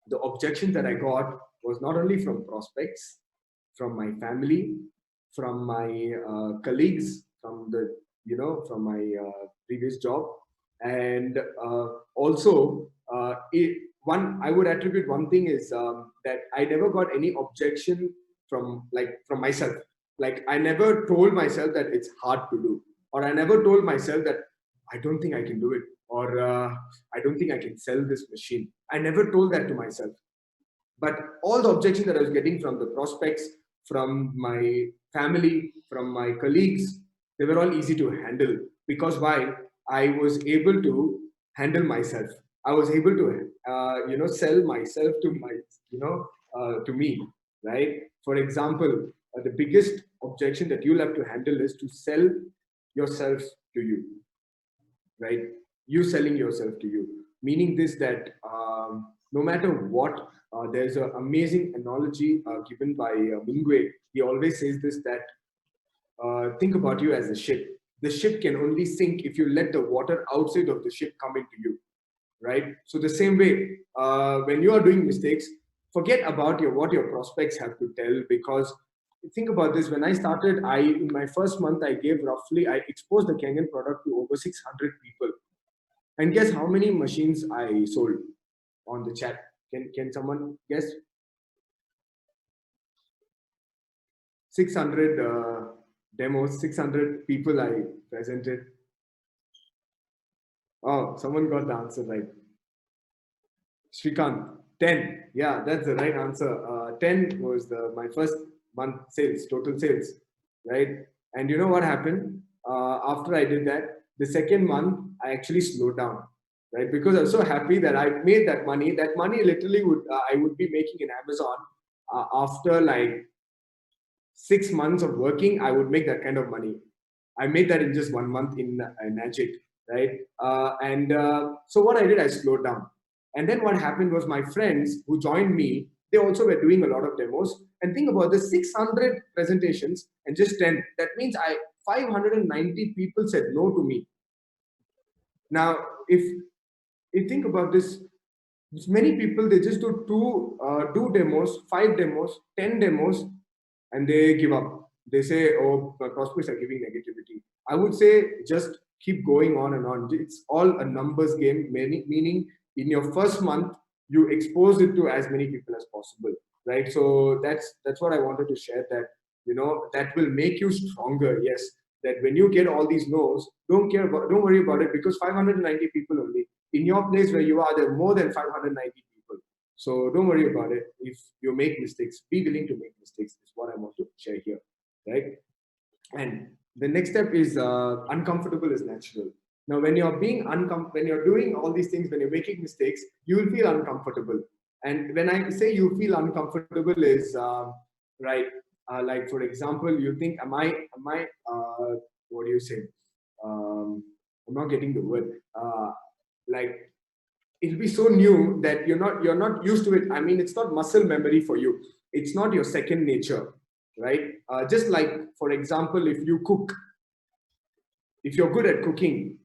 the objection that I got was not only from prospects, from my family, from my colleagues, from my previous job, and also I would attribute one thing is that I never got any objection from myself. Like I never told myself that it's hard to do, or I never told myself that I don't think I can do it, or I don't think I can sell this machine. I never told that to myself. But all the objections that I was getting from the prospects, from my family, from my colleagues, they were all easy to handle. Because why? I was able to handle myself. I was able to, sell myself to me, right? For example, the biggest objection that you'll have to handle is to sell yourself to you, right? You selling yourself to you. Meaning this, that no matter what, there's an amazing analogy given by Mingwei. He always says this, that think about you as a ship. The ship can only sink if you let the water outside of the ship come into you, right? So the same way, when you are doing mistakes, forget about what your prospects have to tell, because think about this. When I started, in my first month, I exposed the Kangen product to over 600 people. And guess how many machines I sold on the chat? Can someone guess? 600 demos, 600 people I presented. Oh, someone got the answer right. Shrikant, 10. Yeah, that's the right answer. 10 was my first month sales, total sales, right? And you know what happened? After I did that, the second month, I actually slowed down, right? Because I was so happy that I made that money. That money literally I would be making in Amazon after like 6 months of working, I would make that kind of money. I made that in just 1 month in ENAGIC, right? So what I did, I slowed down. And then what happened was my friends who joined me, they also were doing a lot of demos. And think about the 600 presentations and just 10. That means 590 people said no to me. Now, if you think about this, many people, they just do two demos, 5 demos, 10 demos, and they give up. They say, oh, my prospects are giving negativity. I would say just keep going on and on. It's all a numbers game, meaning in your first month, you expose it to as many people as possible, right? So that's what I wanted to share, that, you know, that will make you stronger. Yes, that when you get all these no's, don't worry about it, because 590 people only. In your place where you are, there are more than 590 people. So don't worry about it. If you make mistakes, be willing to make mistakes, is what I want to share here, right? And the next step is uncomfortable is natural. Now, when you're when you're doing all these things, when you're making mistakes, you will feel uncomfortable. And when I say you feel uncomfortable is, right, like for example, you think, am I, what do you say? I'm not getting the word. Like, it'll be so new that you're not used to it. I mean, it's not muscle memory for you. It's not your second nature, right? Just like, for example, if you cook, if you're good at cooking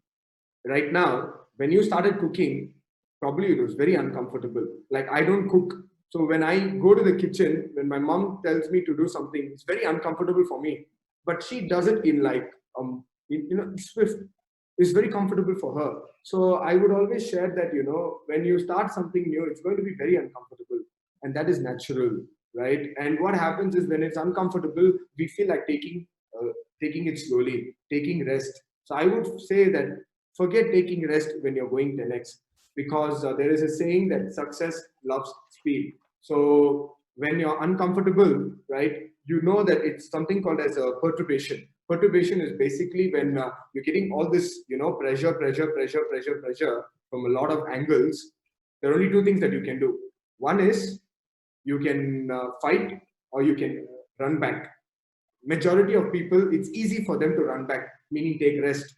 right now, when you started cooking, probably it was very uncomfortable. Like, I don't cook. So when I go to the kitchen, when my mom tells me to do something, it's very uncomfortable for me. But she does it in like, swift. It's very comfortable for her. So I would always share that, you know, when you start something new, it's going to be very uncomfortable, and that is natural, right? And what happens is, when it's uncomfortable, we feel like taking it slowly, taking rest. So I would say that forget taking rest when you're going 10x, because there is a saying that success loves speed. So when you're uncomfortable, right, you know that it's something called as a perturbation. Perturbation is basically when you're getting all this, you know, pressure from a lot of angles. There are only two things that you can do. One is you can fight, or you can run back. Majority of people, it's easy for them to run back, meaning take rest,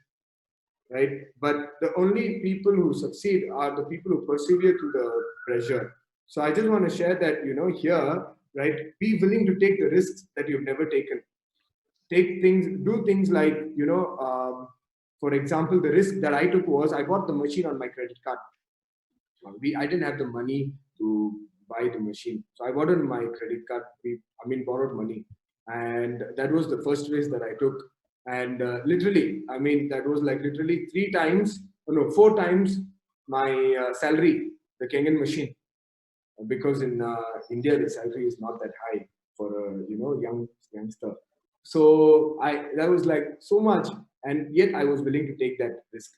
right? But the only people who succeed are the people who persevere through the pressure. So I just want to share that, you know, here, right, be willing to take the risks that you've never taken. Do things like, you know, for example, the risk that I took was I bought the machine on my credit card. I didn't have the money to buy the machine, so I bought it on my credit card. Borrowed money, and that was the first risk that I took. And literally, I mean, that was like literally 4 times my salary, the Kangen machine, because in India the salary is not that high for a youngster. So that was like so much, and yet I was willing to take that risk.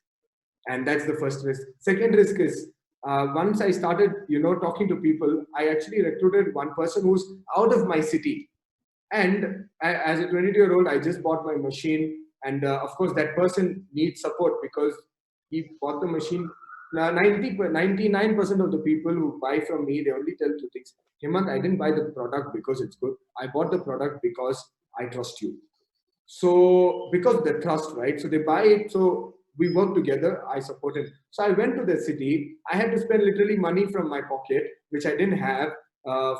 And that's the first risk. Second risk is once I started, you know, talking to people, I actually recruited one person who's out of my city. And as a 22-year-old, I just bought my machine, and of course that person needs support because he bought the machine. 99% of the people who buy from me, they only tell 2 things. Hemanth, I didn't buy the product because it's good. I bought the product because I trust you. So because the trust, right? So they buy it. So we work together. I support him. So I went to the city. I had to spend literally money from my pocket, which I didn't have, of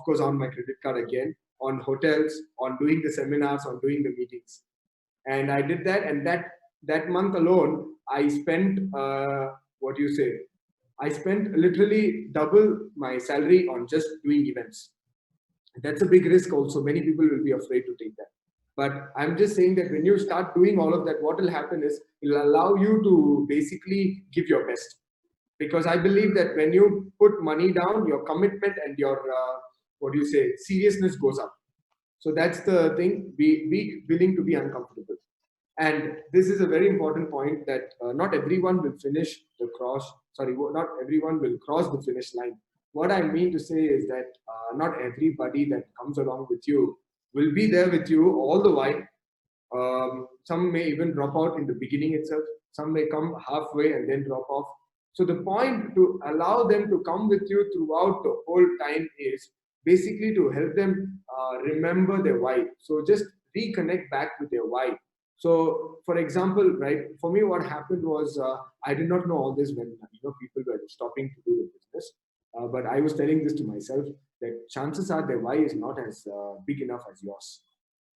course, on my credit card again. on hotels, on doing the seminars, on doing the meetings. And I did that, and that month alone, I spent, I spent literally double my salary on just doing events. That's a big risk also. Many people will be afraid to take that. But I'm just saying that when you start doing all of that, what will happen is it will allow you to basically give your best. Because I believe that when you put money down, your commitment and your, seriousness goes up. So that's the thing, be willing to be uncomfortable. And this is a very important point that not everyone will finish the not everyone will cross the finish line. What I mean to say is that not everybody that comes along with you will be there with you all the while. Some may even drop out in the beginning itself. Some may come halfway and then drop off. So the point to allow them to come with you throughout the whole time is basically to help them remember their why. So just reconnect back with their why. So, for example, right, for me, what happened was I did not know all this when people were stopping to do the business. But I was telling this to myself that chances are their why is not as big enough as yours.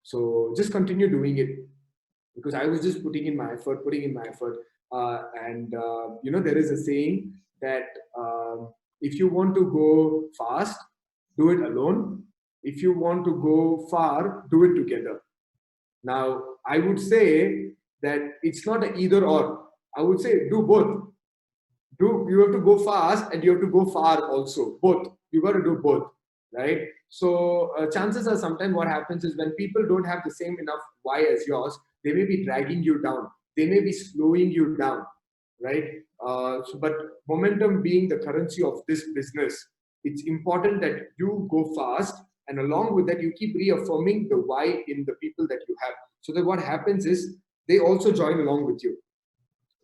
So just continue doing it, because I was just putting in my effort. There is a saying that if you want to go fast, do it alone. If you want to go far, do it together. Now, I would say that it's not an either or. I would say do both. You have to go fast and you have to go far also. Both. You got to do both, right? So chances are sometimes what happens is when people don't have the same enough why as yours, they may be dragging you down. They may be slowing you down, right? But momentum being the currency of this business, it's important that you go fast, and along with that, you keep reaffirming the why in the people that you have. So that what happens is they also join along with you,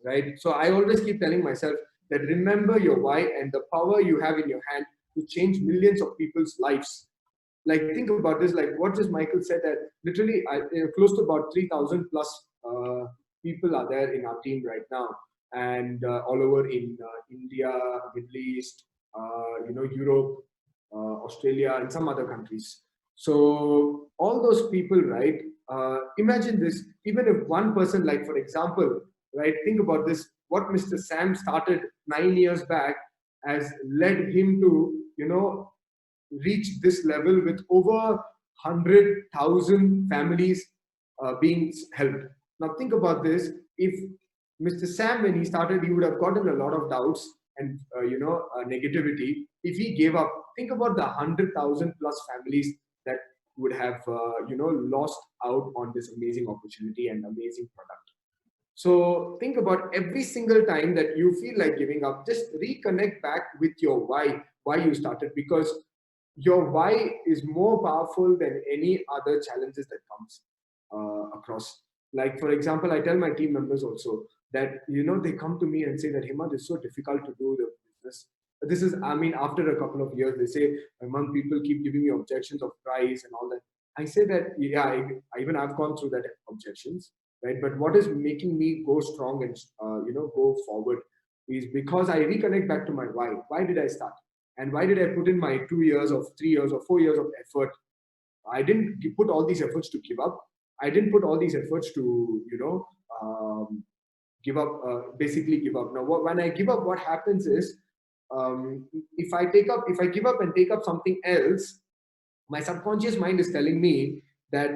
right? So I always keep telling myself that remember your why and the power you have in your hand to change millions of people's lives. Like, think about this, like what just Michael said, that literally close to about 3,000 plus people are there in our team right now, and all over in India, Middle East, Europe, Australia, and some other countries. So all those people, right? Imagine this, even if one person, like for example, right? Think about this, what Mr. Sam started 9 years back has led him to, reach this level with over 100,000 families being helped. Now think about this, if Mr. Sam, when he started, he would have gotten a lot of doubts and negativity. If he gave up, think about the 100,000 plus families that would have lost out on this amazing opportunity and amazing product. So think about every single time that you feel like giving up, just reconnect back with your why you started, because your why is more powerful than any other challenges that comes across. Like, for example, I tell my team members also that, they come to me and say that, Hemanth, it's so difficult to do the business. This is, after a couple of years, they say, Hemanth, people keep giving me objections of price and all that. I say that, yeah, I've gone through that objections, right? But what is making me go strong and, go forward is because I reconnect back to my why. Why did I start? And why did I put in my 2 years or 3 years or 4 years of effort? I didn't put all these efforts to give up. I didn't put all these efforts to, give up, basically give up. Now, when I give up, what happens is, if I give up and take up something else, my subconscious mind is telling me that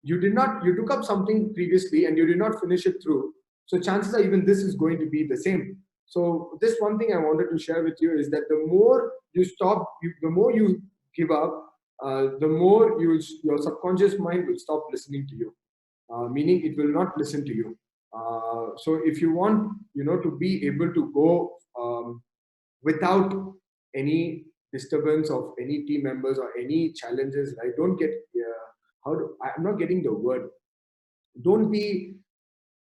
you took up something previously and you did not finish it through. So chances are even this is going to be the same. So this one thing I wanted to share with you is that the more you stop, the more you give up, the more your subconscious mind will stop listening to you, meaning it will not listen to you. So if you want, to be able to go without any disturbance of any team members or any challenges, right? Don't get, I'm not getting the word. Don't be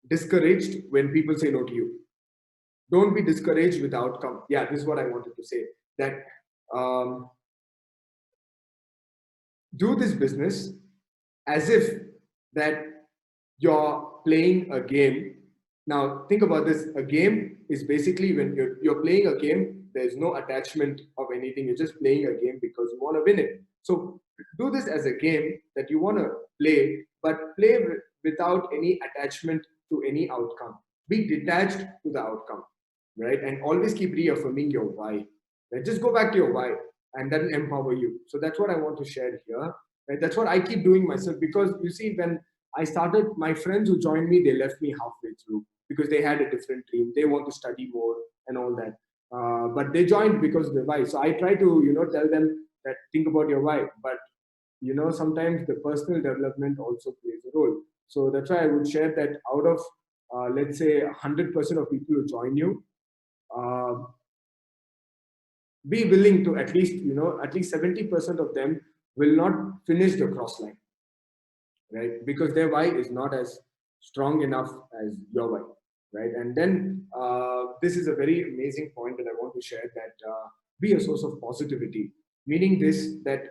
discouraged when people say no to you. Don't be discouraged with the outcome. Yeah, this is what I wanted to say. That do this business as if that you're playing a game. Now, think about this. A game is basically when you're playing a game, there's no attachment of anything. You're just playing a game because you want to win it. So do this as a game that you want to play, but play without any attachment to any outcome. Be detached to the outcome, right? And always keep reaffirming your why. Right? Just go back to your why, and then empower you. So that's what I want to share here. Right? That's what I keep doing myself, because you see, when I started, my friends who joined me, they left me halfway through because they had a different dream. They want to study more and all that. But they joined because of the why. So I try to, tell them that think about your why. But, sometimes the personal development also plays a role. So that's why I would share that out of, let's say, 100% of people who join you, be willing to at least 70% of them will not finish the cross line, right? Because their why is not as strong enough as your why, right? And then this is a very amazing point that I want to share, that be a source of positivity, meaning this, that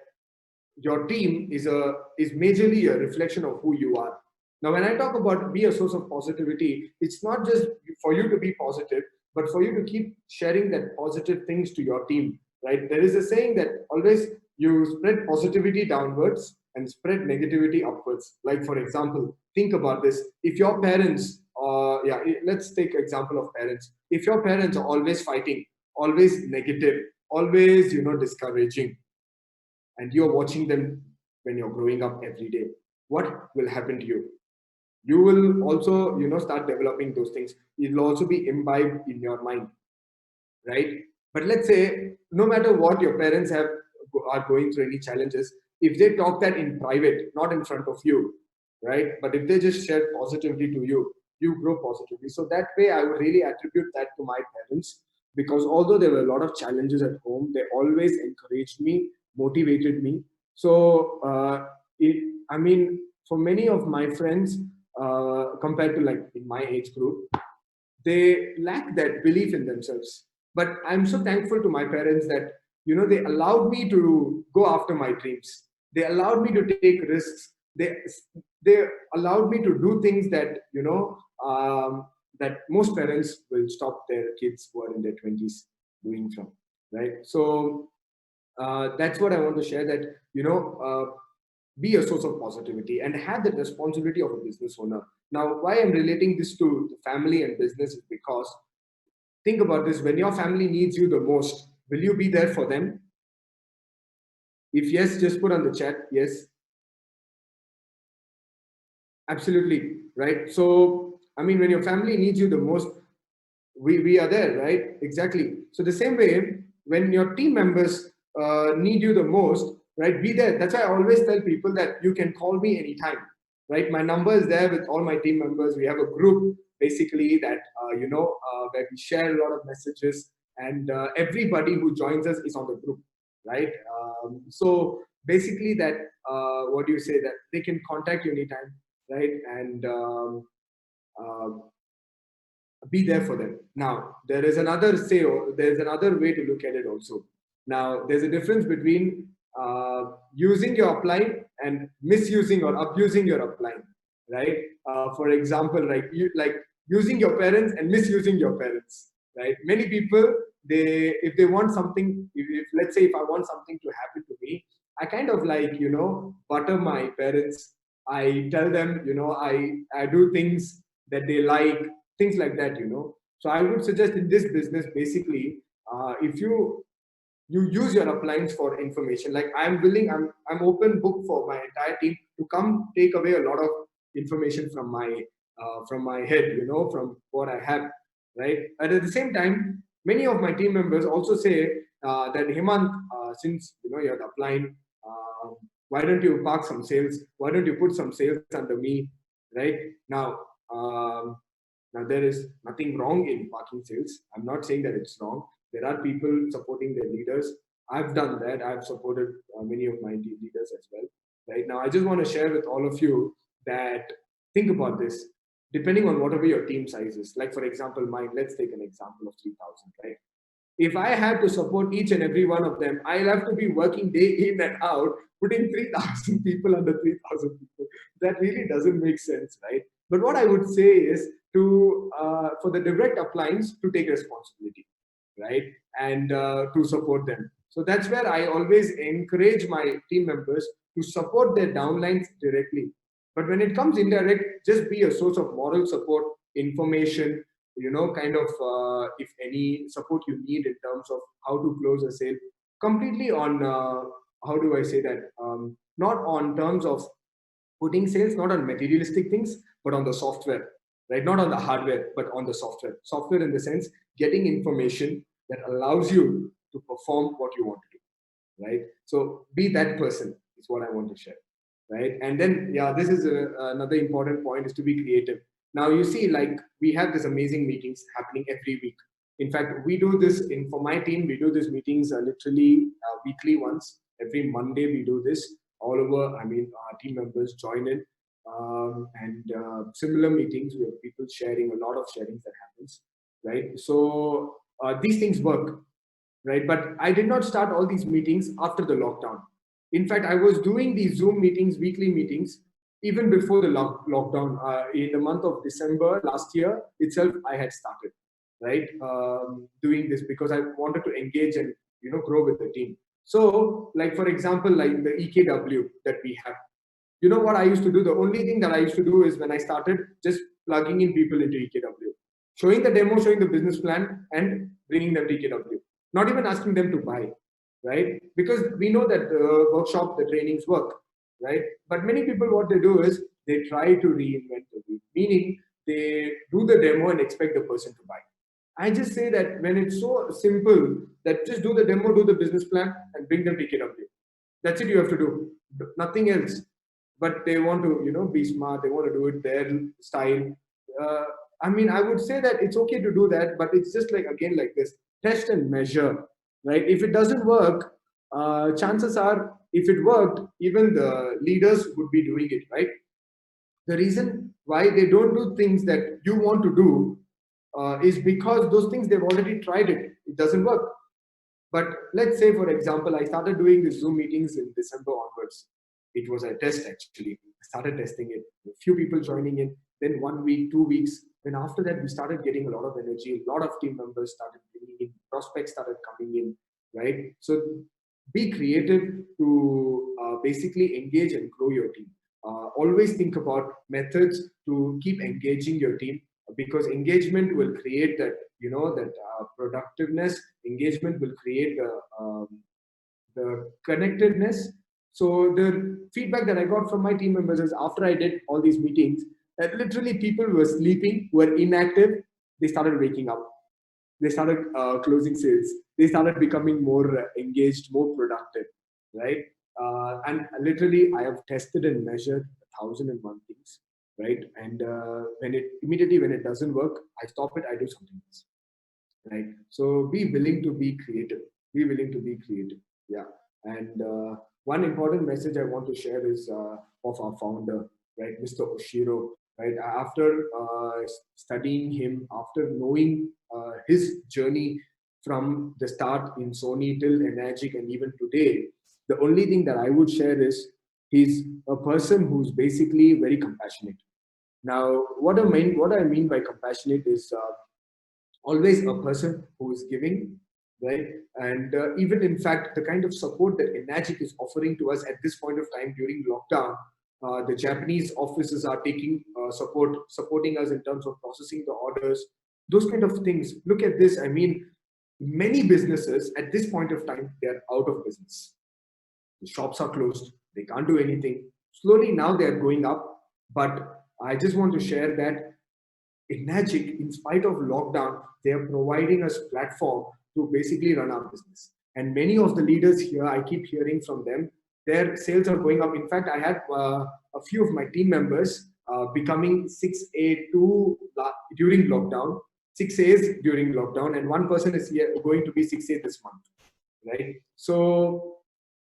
your team is majorly a reflection of who you are. Now, when I talk about be a source of positivity, it's not just for you to be positive, but for you to keep sharing that positive things to your team, right? There is a saying that always you spread positivity downwards and spread negativity upwards. Like, for example, think about this. If your parents, let's take example of parents. If your parents are always fighting, always negative, always, discouraging, and you're watching them when you're growing up every day, what will happen to you? You will also, start developing those things. It will also be imbibed in your mind, right? But let's say, no matter what your parents are going through any challenges, if they talk that in private, not in front of you, right? But if they just share positivity to you, you grow positively. So that way, I would really attribute that to my parents, because although there were a lot of challenges at home, they always encouraged me, motivated me. So, for many of my friends, compared to like in my age group, they lack that belief in themselves. But I'm so thankful to my parents that, they allowed me to go after my dreams. They allowed me to take risks. They allowed me to do things that, that most parents will stop their kids who are in their 20s doing from, right? So that's what I want to share, that, be a source of positivity and have the responsibility of a business owner. Now, why I'm relating this to the family and business is because, think about this, when your family needs you the most, will you be there for them? If yes, just put on the chat, yes. Absolutely, right? So, when your family needs you the most, we are there, right? Exactly. So the same way, when your team members need you the most, right, be there. That's why I always tell people that you can call me anytime, right? My number is there with all my team members. We have a group basically that, where we share a lot of messages, and everybody who joins us is on the group, right? So basically that, that they can contact you anytime, right? And be there for them. Now, there's another way to look at it also. Now, there's a difference between using your upline and misusing or abusing your upline, right? For example, like using your parents and misusing your parents, right? Many people, if they want something, if let's say if I want something to happen to me, I kind of butter my parents. I tell them, I do things that they like, things like that, So I would suggest in this business, basically, if you use your uplines for information, like I'm open book for my entire team to come take away a lot of information from my head, from what I have, right? And at the same time, many of my team members also say that, Hemanth, since you're the upline, why don't you park some sales? Why don't you put some sales under me, right? Now, there is nothing wrong in parking sales. I'm not saying that it's wrong. There are people supporting their leaders. I've done that. I've supported many of my team leaders as well. Right now, I just want to share with all of you that think about this. Depending on whatever your team size is, like for example, mine, let's take an example of 3,000, right? If I had to support each and every one of them, I'll have to be working day in and out, putting 3,000 people under 3,000 people. That really doesn't make sense, right? But what I would say is for the direct uplines to take responsibility, right? And to support them. So that's where I always encourage my team members to support their downlines directly. But when it comes indirect, just be a source of moral support, information, kind of if any support you need in terms of how to close a sale, completely on, how do I say that, not on terms of putting sales, not on materialistic things, but on the software, right? Not on the hardware, but on the software. Software in the sense, getting information that allows you to perform what you want to do, right? So be that person is what I want to share, right? And then, yeah, this is another important point, is to be creative. Now, you see, like, we have these amazing meetings happening every week. In fact, we do this for my team, we do these meetings literally weekly once. Every Monday we do this all over. I mean, our team members join in, and similar meetings, we have people sharing, a lot of sharings that happens, right? So these things work, right? But I did not start all these meetings after the lockdown. In fact, I was doing these Zoom meetings, weekly meetings, even before the lockdown. In the month of December last year itself, I had started, right, doing this, because I wanted to engage and grow with the team. So, like, for example, like the EKW that we have, what I used to do, the only thing that I used to do is, when I started, just plugging in people into EKW, showing the demo, showing the business plan, and bringing them to EKW, not even asking them to buy, right? Because we know that the workshop, the trainings work, right? But many people, what they do is, they try to reinvent the wheel, meaning they do the demo and expect the person to buy. I just say that when it's so simple, that just do the demo, do the business plan, and bring them to EKW. That's it you have to do, nothing else. But they want to, be smart, they want to do it their style. I mean, I would say that it's okay to do that, but it's just like, again, like this, test and measure, right? If it doesn't work, chances are, if it worked, even the leaders would be doing it, right? The reason why they don't do things that you want to do is because those things, they've already tried it. It doesn't work. But let's say, for example, I started doing the Zoom meetings in December onwards. It was a test, actually. I started testing it. A few people joining in, then 1 week, 2 weeks. Then after that, we started getting a lot of energy. A lot of team members started bringing in. Prospects started coming in, right? So be creative to basically engage and grow your team. Always think about methods to keep engaging your team, because engagement will create that, productiveness. Engagement will create the connectedness. So the feedback that I got from my team members is, after I did all these meetings, that literally people were sleeping, were inactive, they started waking up. They started closing sales. They started becoming more engaged, more productive, right? And literally, I have tested and measured 1,001 things, right? And when it doesn't work, I stop it, I do something else, right? So be willing to be creative. Be willing to be creative. Yeah. And one important message I want to share is of our founder, right, Mr. Oshiro. Right, after studying him, after knowing his journey from the start in Sony till ENAGIC and even today, the only thing that I would share is, he's a person who's basically very compassionate. Now, what I mean by compassionate is always a person who is giving, right? And even, in fact, the kind of support that ENAGIC is offering to us at this point of time during lockdown. The Japanese offices are taking supporting us in terms of processing the orders, those kind of things. Look at this. I mean, many businesses at this point of time, they're out of business. The shops are closed. They can't do anything. Slowly now they're going up. But I just want to share that ENAGIC, in spite of lockdown, they are providing us platform to basically run our business. And many of the leaders here, I keep hearing from them, their sales are going up. In fact, I had a few of my team members becoming 6A2 during lockdown, 6As during lockdown, and one person is going to be 6A this month, right? So,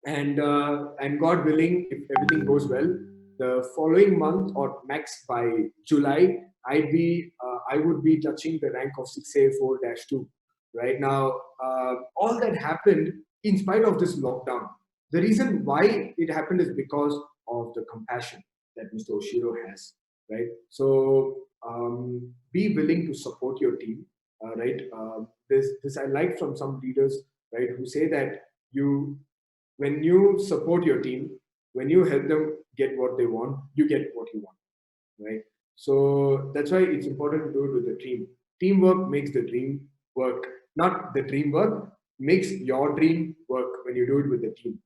and God willing, if everything goes well, the following month or max by July, I would be touching the rank of 6A4-2. Right now, all that happened in spite of this lockdown. The reason why it happened is because of the compassion that Mr. Oshiro has, right? So be willing to support your team, right? This I like from some leaders, right, who say that when you support your team, when you help them get what they want, you get what you want, right? So that's why it's important to do it with the team. Teamwork makes the dream work, not the dream work, makes your dream work when you do it with the team,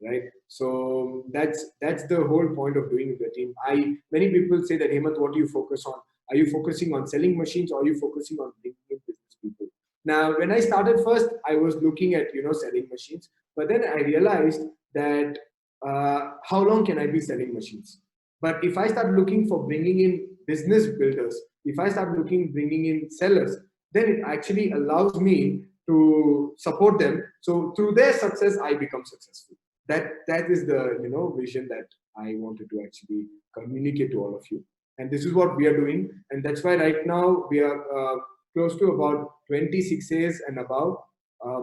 right? So that's the whole point of doing it with the team. Many people say that, Hemanth, what do you focus on? Are you focusing on selling machines, or are you focusing on bringing in business people? Now, when I started first, I was looking at selling machines, but then I realized that how long can I be selling machines? But if I start looking for bringing in business builders, if I start bringing in sellers, then it actually allows me to support them. So through their success, I become successful. That is the vision that I wanted to actually communicate to all of you. And this is what we are doing. And that's why right now we are close to about 26 years and above,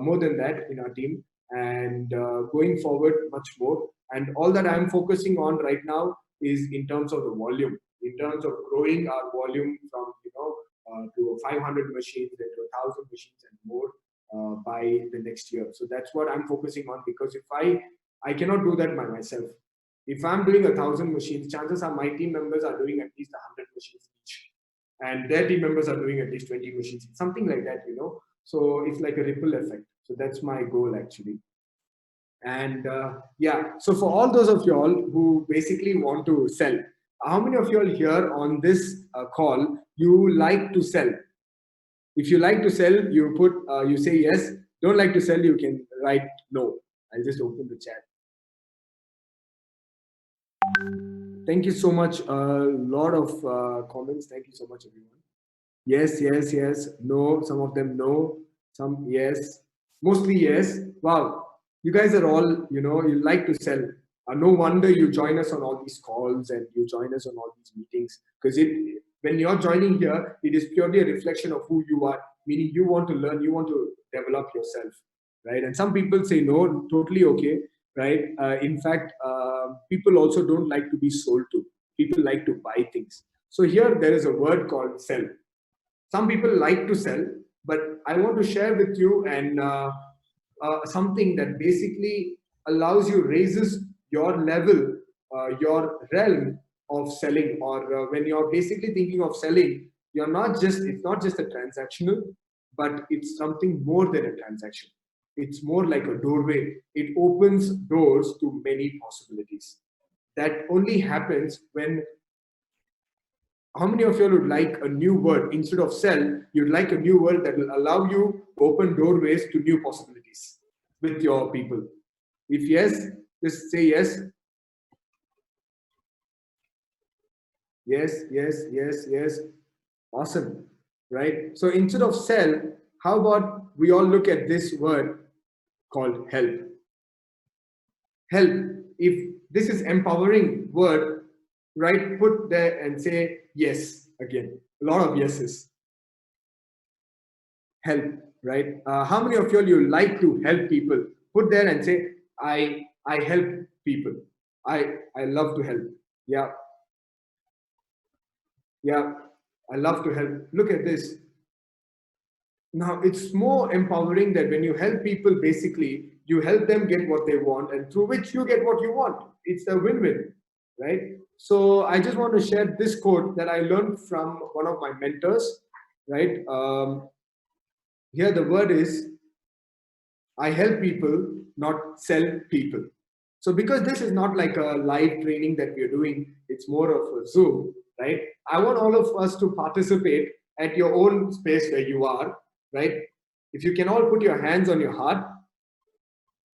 more than that in our team. And going forward, much more. And all that I'm focusing on right now is in terms of the volume, in terms of growing our volume from to 500 machines, then to 1,000 machines and more by the next year. So that's what I'm focusing on, because if I cannot do that by myself. If I'm doing 1,000 machines, chances are my team members are doing at least 100 machines each, and their team members are doing at least 20 machines, something like that, So it's like a ripple effect. So that's my goal actually. And yeah, so for all those of y'all who basically want to sell, how many of y'all here on this call, you like to sell? If you like to sell, you say yes. Don't like to sell, you can write no. I'll just open the chat. Thank you so much. A lot of comments. Thank you so much, everyone. Yes, yes, yes. No, some of them no. Some yes. Mostly yes. Wow. You guys are all, you like to sell. No wonder you join us on all these calls and you join us on all these meetings. Because when you're joining here, it is purely a reflection of who you are. Meaning you want to learn, you want to develop yourself, right? And some people say no, totally okay, right? In fact, people also don't like to be sold to. People like to buy things. So here there is a word called sell. Some people like to sell, but I want to share with you and something that basically allows you, raises your level, your realm of selling. Or when you're basically thinking of selling, it's not just a transactional, but it's something more than a transaction. It's more like a doorway. It opens doors to many possibilities. That only happens when. How many of you would like a new word instead of sell? You'd like a new word that will allow you open doorways to new possibilities with your people. If yes, just say yes. Yes, yes, yes, yes. Awesome, right? So instead of sell, how about we all look at this word called help? Help. If this is empowering word, right? Put there and say yes again. A lot of yeses. Help, right? How many of you like to help people? Put there and say I help people. I love to help. Yeah. Yeah, I love to help. Look at this. Now, it's more empowering that when you help people, basically, you help them get what they want, and through which you get what you want. It's a win-win, right? So I just want to share this quote that I learned from one of my mentors, right? Here the word is, I help people, not sell people. So because this is not like a live training that we're doing, it's more of a Zoom, right? I want all of us to participate at your own space where you are, right? If you can all put your hands on your heart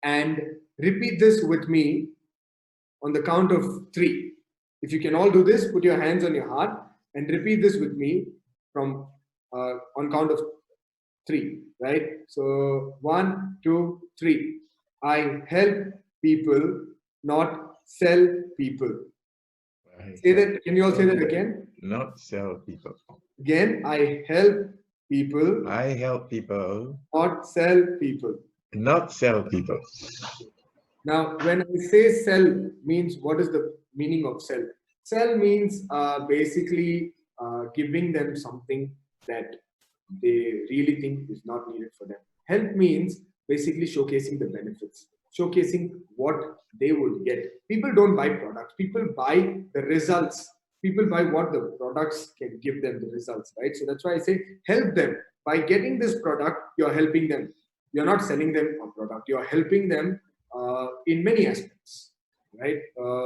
and repeat this with me on the count of 3. If you can all do this, put your hands on your heart and repeat this with me from on count of 3, right? So 1, 2, 3. I help people, not sell people. Say that. Can you all say that again?
Not sell people.
Again, I help people.
I help people.
Not sell people.
Not sell people.
Now, when I say sell, means what is the meaning of sell? Sell means basically giving them something that they really think is not needed for them. Help means basically showcasing the benefits. showcasing what they would get. People don't buy products. People buy the results. People buy what the products can give them the results, right? So that's why I say help them. By getting this product, you're helping them. You're not selling them a product. You're helping them in many aspects, right?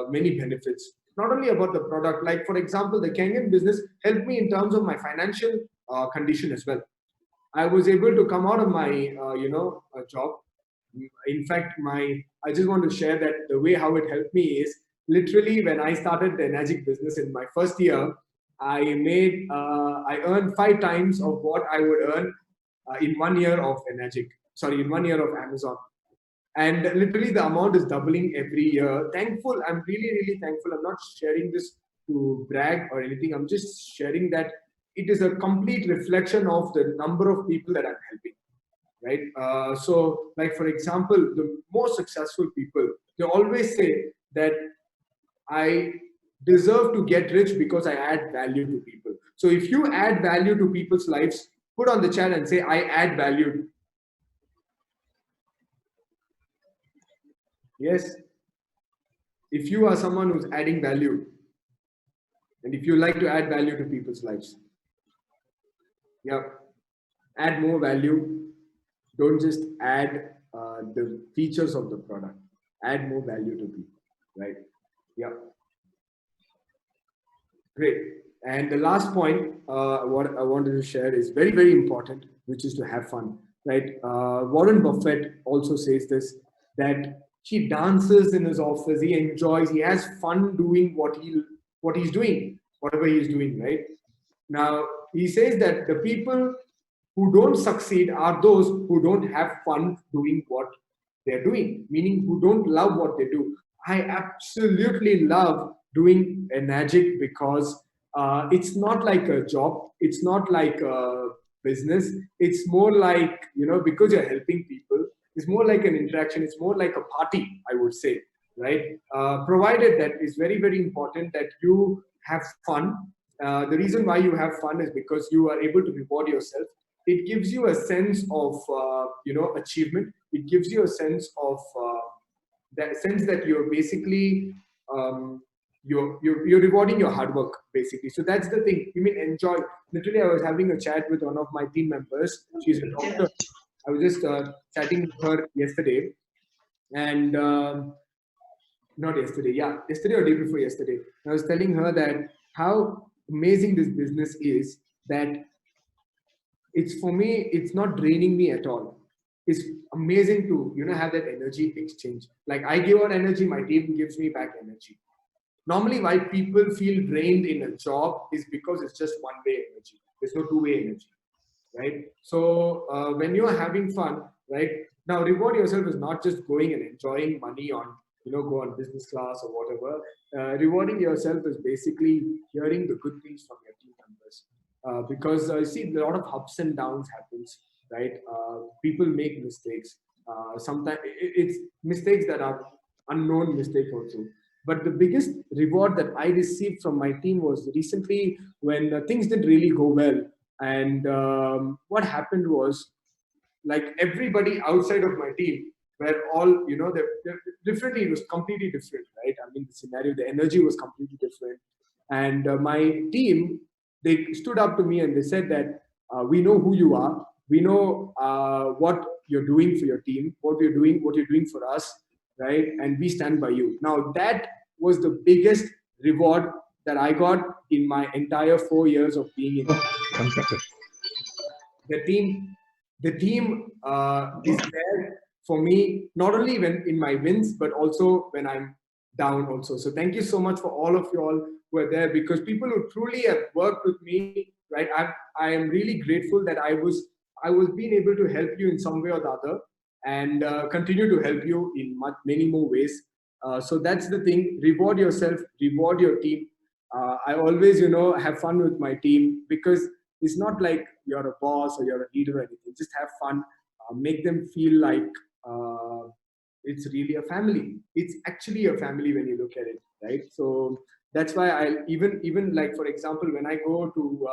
Many benefits. Not only about the product, like for example, the Kangen business helped me in terms of my financial condition as well. I was able to come out of my, job. In fact, I just want to share that the way how it helped me is literally when I started the ENAGIC business in my first year, I earned 5 times of what I would earn in 1 year of ENAGIC. Sorry, in 1 year of Amazon. And literally the amount is doubling every year. Thankful, I'm really, really thankful. I'm not sharing this to brag or anything. I'm just sharing that it is a complete reflection of the number of people that I'm helping, right? So like, for example, the most successful people, they always say that I deserve to get rich because I add value to people. So if you add value to people's lives, put on the chat and say, I add value. Yes. If you are someone who's adding value, and if you like to add value to people's lives, yeah, add more value. Don't just add the features of the product. Add more value to people, right? Yeah. Great. And the last point, what I wanted to share is very, very important, which is to have fun, right? Warren Buffett also says this, that he dances in his office, he enjoys, he has fun doing what he's doing, whatever he's doing, right? Now, he says that the people who don't succeed are those who don't have fun doing what they're doing, meaning who don't love what they do. I absolutely love doing ENAGIC because it's not like a job, it's not like a business, it's more like, because you're helping people, it's more like an interaction, it's more like a party, I would say, right? Provided that is very, very important that you have fun. The reason why you have fun is because you are able to reward yourself. It gives you a sense of, achievement. It gives you a sense of that you're basically, you're rewarding your hard work, basically. So that's the thing. You mean enjoy. Literally, I was having a chat with one of my team members. She's a doctor. I was just chatting with her yesterday, and not yesterday, yeah, yesterday or day before yesterday. I was telling her that how amazing this business is, that it's, for me, it's not draining me at all. It's amazing to, have that energy exchange. Like I give out energy, my team gives me back energy. Normally why people feel drained in a job is because it's just one-way energy. There's no two-way energy, right? So when you're having fun, right? Now reward yourself is not just going and enjoying money on, go on business class or whatever. Rewarding yourself is basically hearing the good things from your team members. Because I see a lot of ups and downs happens, right? People make mistakes. Sometimes it's mistakes that are unknown mistakes also. But the biggest reward that I received from my team was recently when things didn't really go well. And what happened was, like, everybody outside of my team were all, they're differently. It was completely different, right? I mean, the scenario, the energy was completely different. And my team, they stood up to me and they said that we know who you are. We know what you're doing for your team, what you're doing for us, right? And we stand by you. Now, that was the biggest reward that I got in my entire 4 years of being in the team. The team is there for me, not only when in my wins, but also when I'm down also. So thank you so much for all of you all who are there, because people who truly have worked with me, right? I am really grateful that I was being able to help you in some way or the other, and continue to help you in many more ways. So that's the thing. Reward yourself, reward your team. I always, have fun with my team, because it's not like you're a boss or you're a leader or anything. Just have fun, make them feel like it's really a family. It's actually a family when you look at it, right? So that's why I even like, for example, when I go to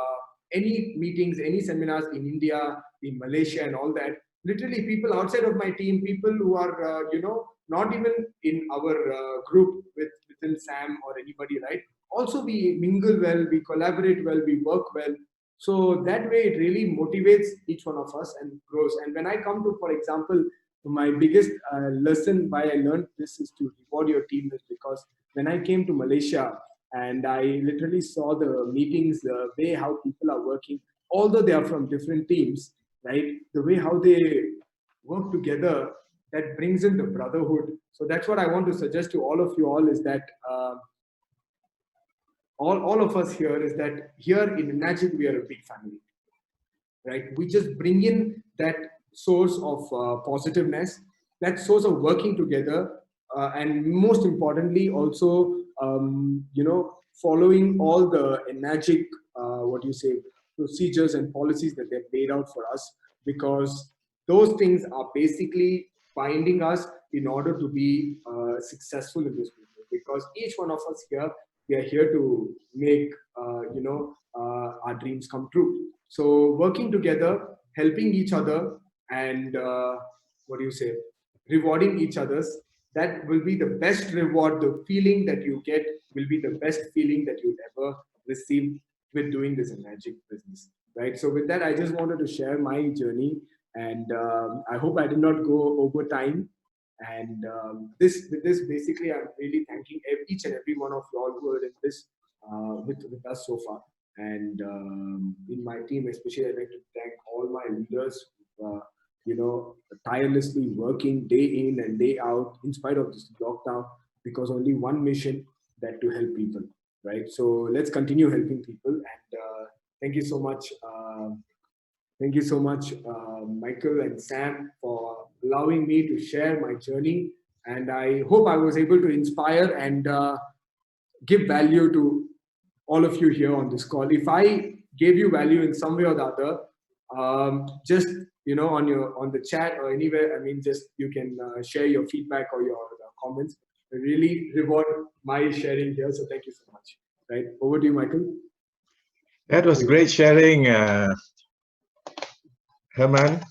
any meetings, any seminars in India, in Malaysia and all that, literally people outside of my team, people who are, you know, not even in our group within Sam or anybody, right? Also, we mingle well, we collaborate well, we work well. So that way, it really motivates each one of us and grows. And when I come to, for example, my biggest lesson why I learned this is to reward your team is because when I came to Malaysia and I literally saw the meetings, the way how people are working, although they are from different teams, right? The way how they work together, that brings in the brotherhood. So that's what I want to suggest to all of you all is that all of us here is that here in ENAGIC, we are a big family, right? We just bring in that source of positiveness, that source of working together, and most importantly, also, you know, following all the ENAGIC, procedures and policies that they've laid out for us, because those things are basically binding us in order to be successful in this business. Because each one of us here, we are here to make our dreams come true. So working together, helping each other, and rewarding each other's, that will be the best reward. The feeling that you get will be the best feeling that you'll ever receive with doing this ENAGIC business, right? So with that, I just wanted to share my journey, and I hope I did not go over time. And with this, basically, I'm really thanking each and every one of you all who are in this with us so far. And in my team, especially, I'd like to thank all my leaders, tirelessly working day in and day out in spite of this lockdown, because only one mission, that to help people, right? So let's continue helping people. And thank you so much. Thank you so much, Michael and Sam, for allowing me to share my journey. And I hope I was able to inspire and give value to all of you here on this call. If I gave you value in some way or the other, just on the chat or anywhere, I mean, just you can share your feedback or your comments. I really reward my sharing here. So thank you so much. Right, over to you, Michael.
That was great sharing, Hemanth.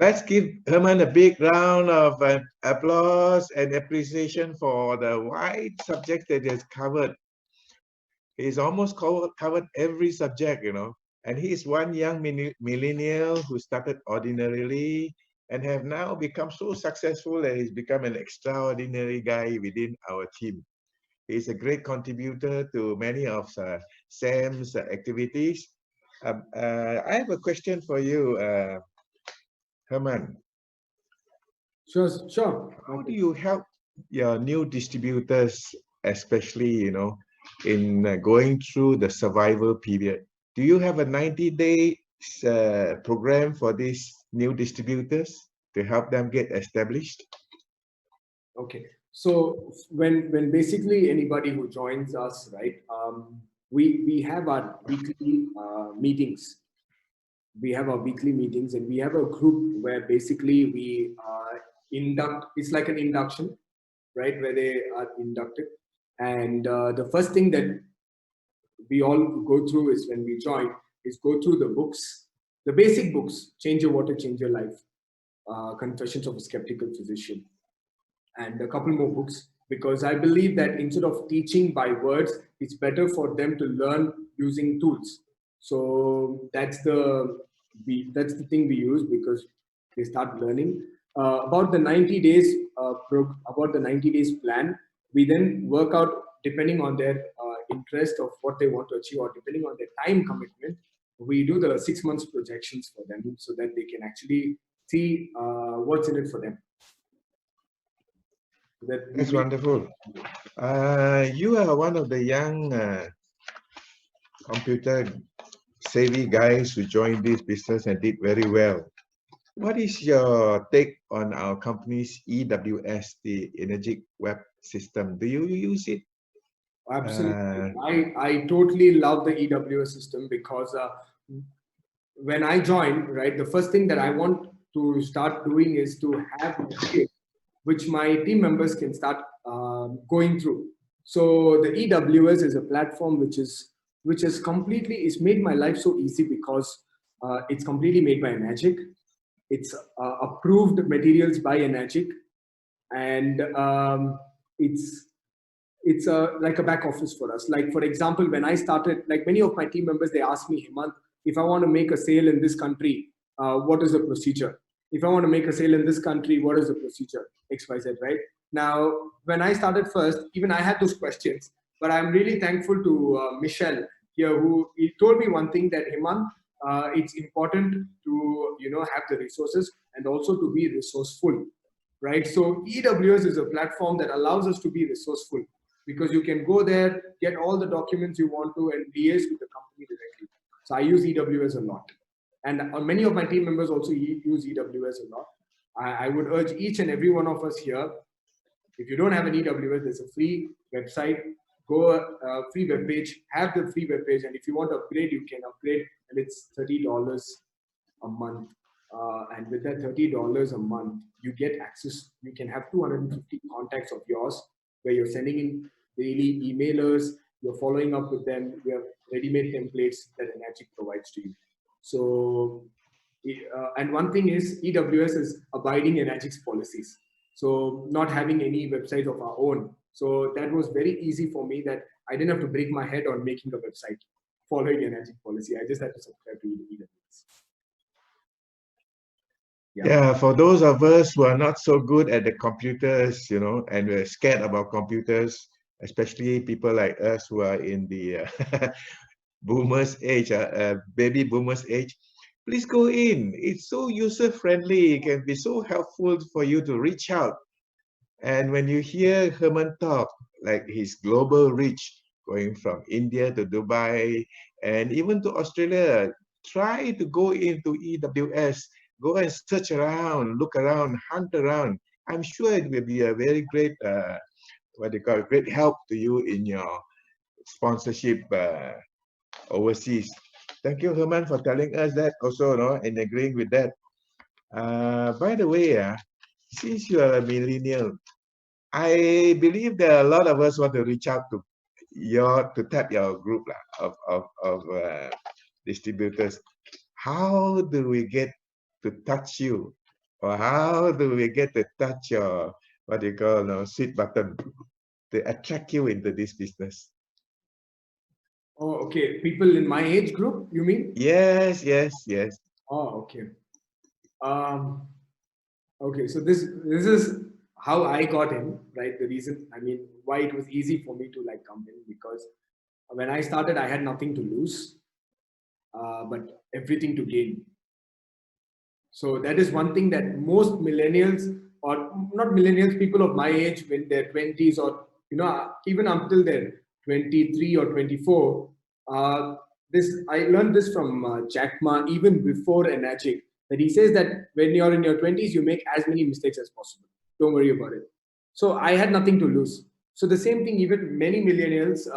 Let's give Hemanth a big round of applause and appreciation for the wide subject that he has covered. He's almost covered every subject, and he is one young millennial who started ordinarily and have now become so successful that he's become an extraordinary guy within our team. He's a great contributor to many of Sam's activities. I have a question for you, Hemanth.
Sure.
How do you help your new distributors, especially, in going through the survival period? Do you have a 90-day program for these new distributors to help them get established?
Okay. So when basically anybody who joins us, right, we have our weekly meetings. We have our weekly meetings, and we have a group where basically we induct. It's like an induction, right, where they are inducted. And the first thing that we all go through is when we join is go through the books, the basic books: Change Your Water, Change Your Life, Confessions of a Skeptical Physician, and a couple more books, because I believe that instead of teaching by words, it's better for them to learn using tools. So that's the thing we use, because they start learning about the 90 days about the 90 days plan. We then work out, depending on their interest of what they want to achieve, or depending on their time commitment, we do the 6 months projections for them so that they can actually see what's in it for them.
That's wonderful. You are one of the young computer savvy guys who joined this business and did very well. What is your take on our company's EWS, the ENAGIC web system? Do you use it?
Absolutely. I totally love the EWS system, because when I joined, right, the first thing that I want to start doing is to have a which my team members can start going through. So the EWS is a platform which is completely, it's made my life so easy, because it's completely made by ENAGIC. It's approved materials by ENAGIC, and it's like a back office for us. Like, for example, when I started, like many of my team members, they ask me, Hemanth, if I want to make a sale in this country, what is the procedure? If I want to make a sale in this country, what is the procedure? XYZ, right? Now, when I started first, even I had those questions, but I'm really thankful to Michelle here, who he told me one thing, that Hemanth, it's important to have the resources and also to be resourceful, right? So EWS is a platform that allows us to be resourceful, because you can go there, get all the documents you want to, and liaise with the company directly. So I use EWS a lot. And many of my team members also use EWS a lot. I would urge each and every one of us here, if you don't have an EWS, there's a free website, go free webpage, have the free webpage, and if you want to upgrade, you can upgrade, and it's $30 a month. And with that $30 a month, you get access, you can have 250 contacts of yours, where you're sending in daily emailers, you're following up with them, you have ready-made templates that ENAGIC provides to you. So, and one thing is, EWS is abiding ENAGIC's policies. So not having any website of our own. So that was very easy for me, that I didn't have to break my head on making a website following ENAGIC policy. I just had to subscribe to EWS.
Yeah, for those of us who are not so good at the computers, and we're scared about computers, especially people like us who are in the boomers age, baby boomers age, please go in. It's so user-friendly. It can be so helpful for you to reach out. And when you hear Hemanth talk, like his global reach, going from India to Dubai and even to Australia, try to go into EWS. Go and search around, look around, hunt around. I'm sure it will be a very great, great help to you in your sponsorship overseas. Thank you, Hemanth, for telling us that also, and agreeing with that. By the way, since you are a millennial, I believe there are a lot of us want to reach out to tap your group of distributors. How do we get to touch you, or how do we get to touch your sweet button to attract you into this business?
Oh, okay. People in my age group, you mean?
Yes.
Oh, okay. Okay, so this is how I got in, right? The reason, why it was easy for me to come in, because when I started, I had nothing to lose, but everything to gain. So that is one thing that most millennials, or not millennials, people of my age, when they're 20s, or even until they're 23 or 24, I learned this from Jack Ma, even before ENAGIC, that he says that when you're in your 20s, you make as many mistakes as possible. Don't worry about it. So I had nothing to lose. So the same thing, even many millennials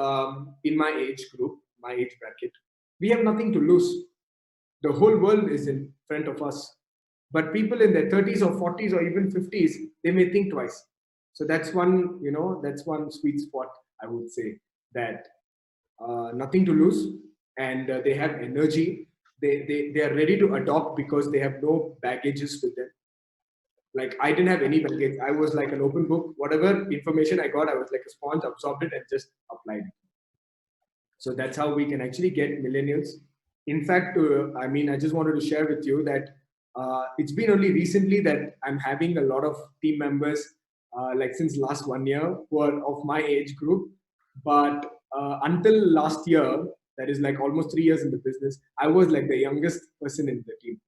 in my age group, my age bracket, we have nothing to lose. The whole world is in front of us. But people in their 30s or 40s or even 50s, they may think twice. So that's one, that's one sweet spot, I would say, that nothing to lose, and they have energy. They are ready to adopt because they have no baggages with them. Like, I didn't have any baggage. I was like an open book. Whatever information I got, I was like a sponge, absorbed it and just applied it. So that's how we can actually get millennials. In fact, I just wanted to share with you that it's been only recently that I'm having a lot of team members, like since last 1 year, who are of my age group. But until last year, that is like almost 3 years in the business, I was like the youngest person in the team.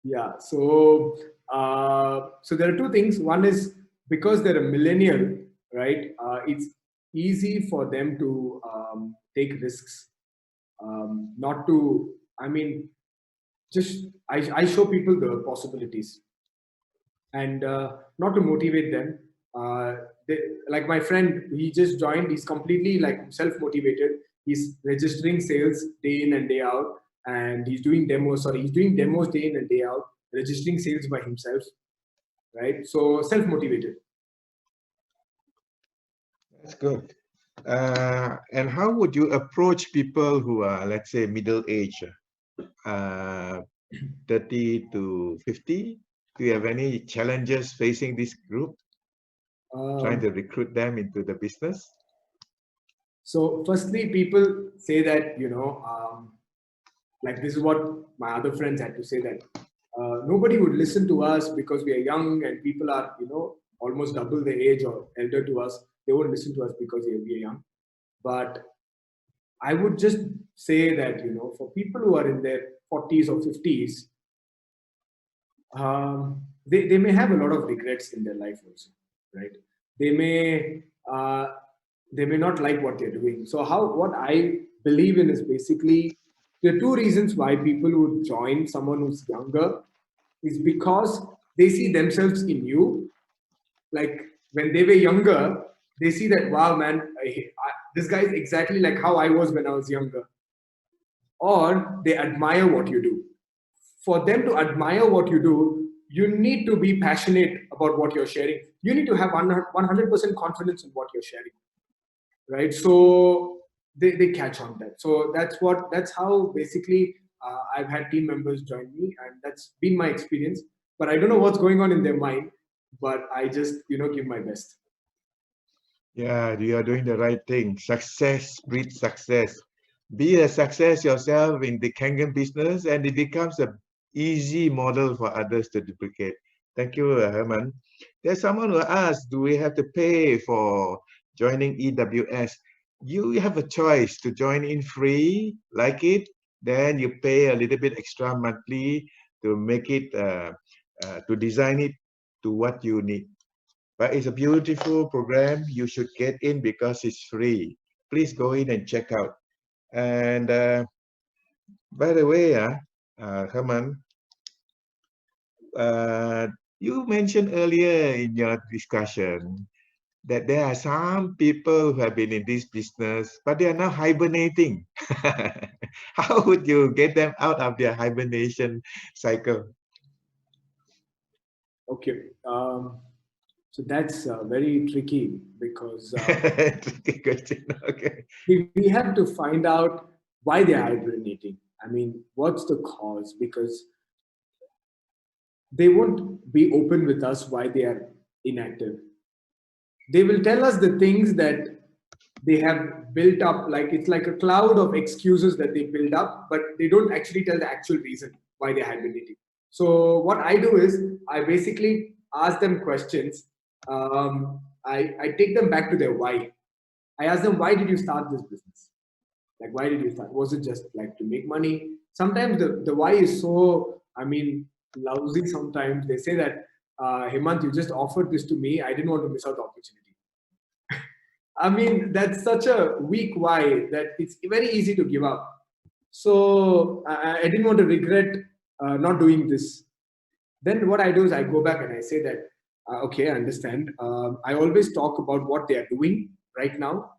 Yeah, so so there are two things. One is, because they're a millennial, right? It's easy for them to take risks. Not to, I show people the possibilities, and not to motivate them. Like my friend, he just joined. He's completely like self-motivated. He's registering sales day in and day out, and he's doing demos. He's doing demos day in and day out, registering sales by himself, right? So self-motivated.
That's good. And how would you approach people who are, let's say, middle age? 30 to 50? Do you have any challenges facing this group? Trying to recruit them into the business?
So firstly, people say that, like this is what my other friends had to say, that nobody would listen to us because we are young and people are, almost double the age or elder to us. They won't listen to us because we are young. But I would just say that, for people who are in their 40s or 50s, they may have a lot of regrets in their life also, right? They may not like what they're doing. So what I believe in is basically there are two reasons why people would join someone who's younger is because they see themselves in you. Like when they were younger, they see that, wow, man, this guy is exactly like how I was when I was younger. Or they admire what you do. For them to admire what you do, you need to be passionate about what you're sharing. You need to have 100% confidence in what you're sharing, right? So they catch on that. So that's how basically I've had team members join me, and that's been my experience. But I don't know what's going on in their mind, but I just, give my best.
Yeah, you are doing the right thing. Success breeds success. Be a success yourself in the Kangen business, and it becomes an easy model for others to duplicate. Thank you, Hemanth. There's someone who asked, do we have to pay for joining EWS? You have a choice to join in free, like it, then you pay a little bit extra monthly to make it, to design it to what you need. But it's a beautiful program. You should get in because it's free. Please go in and check out. And by the way, Hemanth, you mentioned earlier in your discussion that there are some people who have been in this business, but they are now hibernating. How would you get them out of their hibernation cycle?
Okay. So that's very tricky because
tricky question. Okay.
We have to find out why they're hibernating. I mean, what's the cause? Because they won't be open with us why they are inactive. They will tell us the things that they have built up, like it's like a cloud of excuses that they build up, but they don't actually tell the actual reason why they're hibernating. So what I do is I basically ask them questions. I take them back to their why. I ask them, why did you start this business? Like, why did you start? Was it just like to make money? Sometimes the why is so, lousy sometimes. They say that, Hemanth, you just offered this to me. I didn't want to miss out the opportunity. I mean, that's such a weak why that it's very easy to give up. So I didn't want to regret not doing this. Then what I do is I go back and I say that, okay, I understand. I always talk about what they are doing right now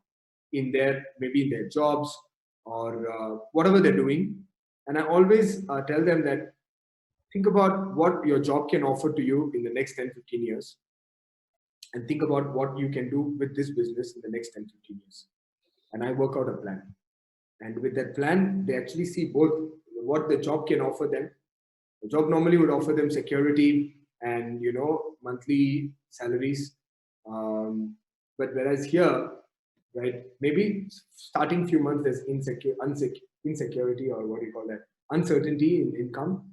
maybe in their jobs or whatever they're doing. And I always tell them that, think about what your job can offer to you in the next 10, 15 years. And think about what you can do with this business in the next 10, 15 years. And I work out a plan. And with that plan, they actually see both what the job can offer them. The job normally would offer them security and, monthly salaries. But whereas here, right, maybe starting few months there's insecurity, or what do you call that? Uncertainty in income.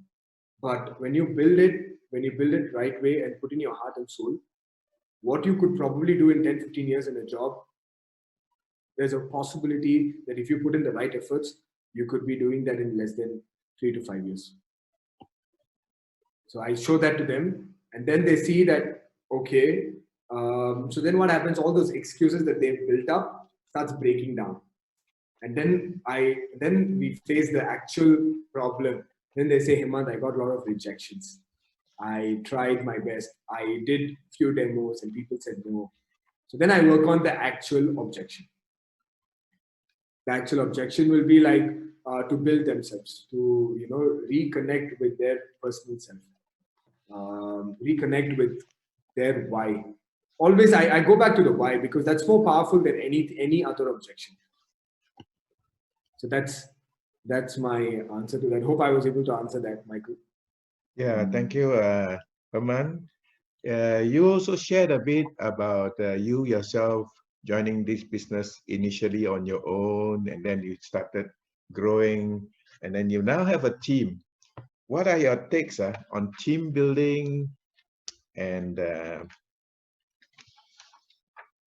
But when you build it right way and put in your heart and soul, what you could probably do in 10, 15 years in a job, there's a possibility that if you put in the right efforts, you could be doing that in less than 3 to 5 years. So I show that to them, and then they see that, okay, so then what happens, all those excuses that they've built up starts breaking down. And then we face the actual problem. Then they say, Hemanth, I got a lot of rejections. I tried my best. I did few demos and people said no. So then I work on the actual objection. The actual objection will be like to build themselves, to reconnect with their personal self, reconnect with their why. Always I go back to the why, because that's more powerful than any other objection. So that's that's my answer to that. Hope I was able to answer that, Michael.
Yeah, thank you, Hemanth. You also shared a bit about you yourself joining this business initially on your own, and then you started growing, and then you now have a team. What are your takes on team building, and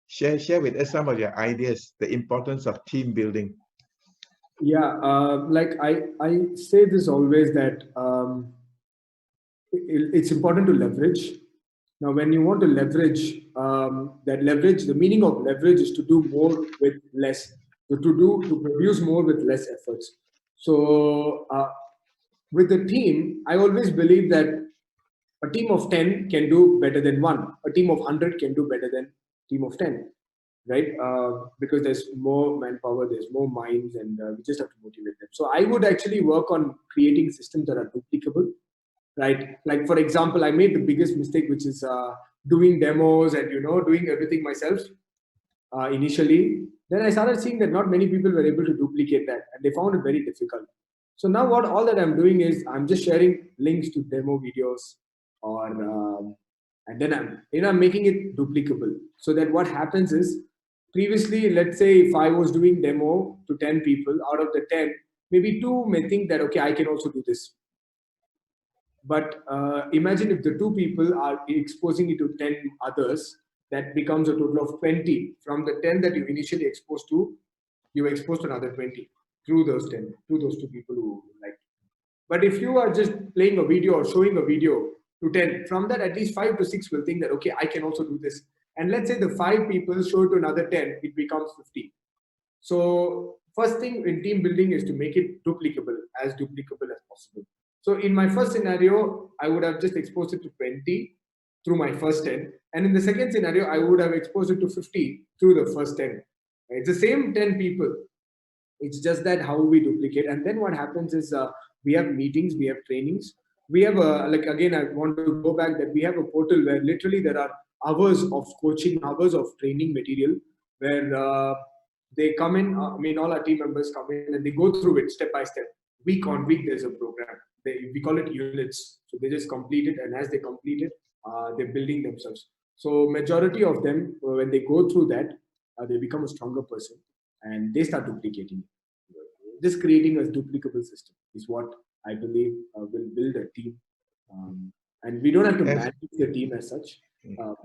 share with us some of your ideas, the importance of team building?
Yeah, like I say this always that it's important to leverage. Now, when you want to leverage, the meaning of leverage is to do more with less, to produce more with less efforts. So with the team, I always believe that a team of 10 can do better than one. A team of 100 can do better than a team of 10, right? Because there's more manpower, there's more minds, and we just have to motivate them. So I would actually work on creating systems that are duplicable, right? Like, for example, I made the biggest mistake, which is doing demos and, doing everything myself initially. Then I started seeing that not many people were able to duplicate that, and they found it very difficult. So now all that I'm doing is I'm just sharing links to demo videos, or and then I'm making it duplicable. So that what happens is, previously, let's say if I was doing demo to 10 people, out of the 10, maybe 2 may think that, okay, I can also do this. But imagine if the 2 people are exposing it to 10 others, that becomes a total of 20. From the 10 that you initially exposed to, you exposed another 20 through those 10, through those 2 people who like. But if you are just playing a video or showing a video to 10, from that at least 5 to 6 will think that, okay, I can also do this. And let's say the 5 people show it to another 10, it becomes 50. So first thing in team building is to make it duplicable as possible. So in my first scenario, I would have just exposed it to 20 through my first 10. And in the second scenario, I would have exposed it to 50 through the first 10. It's the same 10 people. It's just that how we duplicate. And then what happens is we have meetings, we have trainings. We have again, I want to go back that we have a portal where literally there are hours of coaching, hours of training material where they come in, all our team members come in and they go through it step by step. Week on week, there's a program. We call it units. So they just complete it, and as they complete it, they're building themselves. So majority of them, when they go through that, they become a stronger person and they start duplicating. Just creating a duplicable system is what I believe will build a team. And we don't have to manage the team as such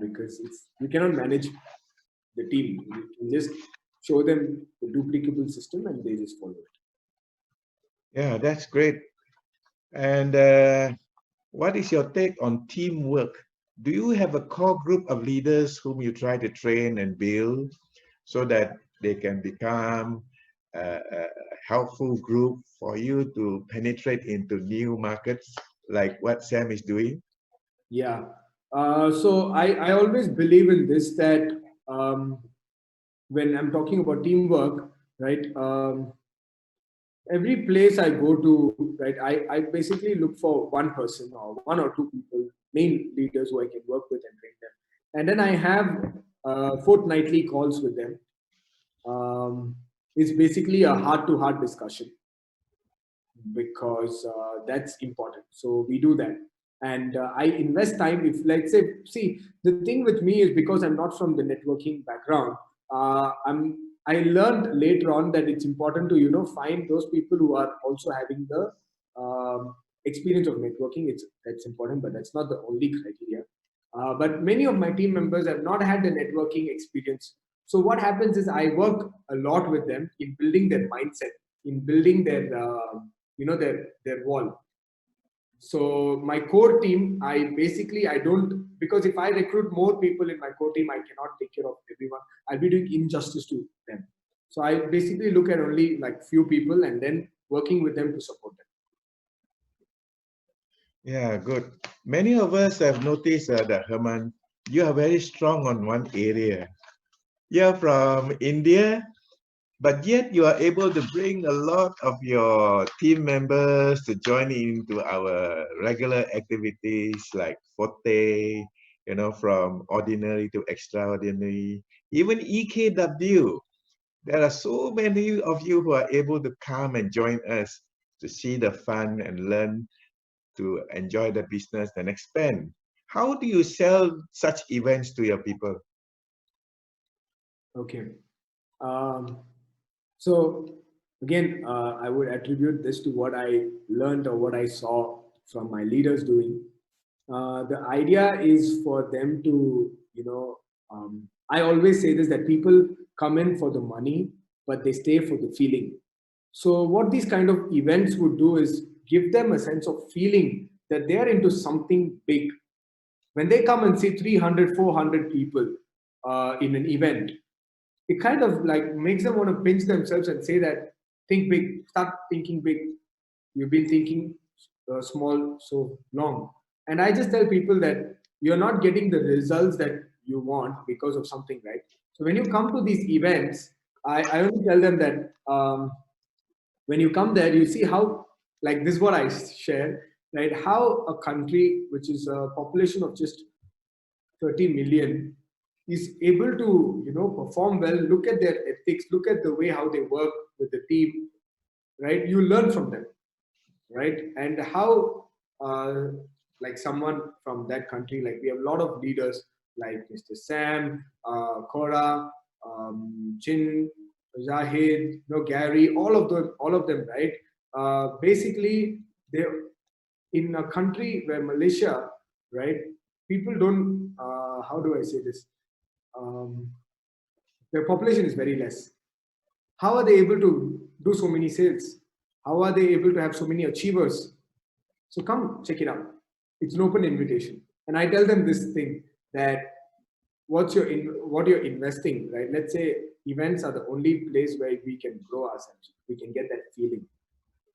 because we cannot manage the team. We can just show them the duplicable system and they just follow it.
Yeah, that's great. And what is your take on teamwork? Do you have a core group of leaders whom you try to train and build so that they can become a helpful group for you to penetrate into new markets like what Sam is doing?
Yeah. So I always believe in this, that when I'm talking about teamwork, right? Every place I go to, right, I basically look for one person or 1 or 2 people, main leaders who I can work with and train them. And then I have fortnightly calls with them. It's basically a heart-to-heart discussion because that's important. So we do that. And I invest time. If, let's say, see, the thing with me is because I'm not from the networking background, I learned later on that it's important to, find those people who are also having the experience of networking. That's important, but that's not the only criteria. But many of my team members have not had the networking experience. So what happens is I work a lot with them in building their mindset, in building their, their wall. So my core team, I don't, because if I recruit more people in my core team, I cannot take care of everyone. I'll be doing injustice to them. So I basically look at only like few people and then working with them to support them.
Yeah, good. Many of us have noticed that, Hemanth, you are very strong on one area. You're from India, but yet you are able to bring a lot of your team members to join into our regular activities like Forte, from ordinary to extraordinary, even EKW. there are so many of you who are able to come and join us to see the fun and learn to enjoy the business and expand. How do you sell such events to your people?
Okay. So again, I would attribute this to what I learned or what I saw from my leaders doing. The idea is for them to, I always say this, that people come in for the money, but they stay for the feeling. So what these kind of events would do is give them a sense of feeling that they're into something big. When they come and see 300, 400 people in an event, it kind of like makes them want to pinch themselves and say that, think big, start thinking big. You've been thinking small so long. And I just tell people that you're not getting the results that you want because of something, right? So when you come to these events, I only tell them that when you come there, you see how, like this is what I share, right? How a country which is a population of just 30 million is able to, perform well. Look at their ethics, look at the way how they work with the team, right? You learn from them, right? And how, like someone from that country, like we have a lot of leaders like Mr. Sam, Cora, Chin, Zahid, Gary, all of them, right? Basically, they in a country where Malaysia, right? People don't. How do I say this? Their population is very less. How are they able to do so many sales? How are they able to have so many achievers? So come check it out. It's an open invitation. And I tell them this thing, that what you're investing, right? Let's say events are the only place where we can grow ourselves. We can get that feeling.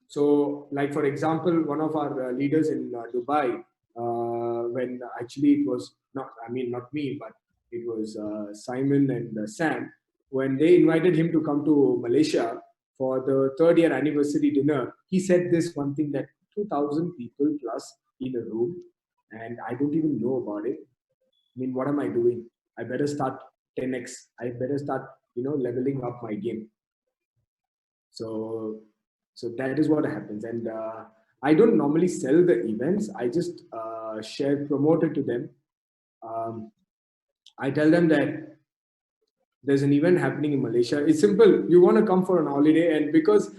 So like, for example, one of our leaders in Dubai, when actually it was not me, but it was Simon and Sam, when they invited him to come to Malaysia for the 3rd year anniversary dinner, he said this one thing, that 2,000 people plus in a room, and I don't even know about it. I mean, what am I doing? I better start 10x. I better start, leveling up my game. So that is what happens. And I don't normally sell the events. I just promote it to them. I tell them that there's an event happening in Malaysia. It's simple. You want to come for an holiday, and because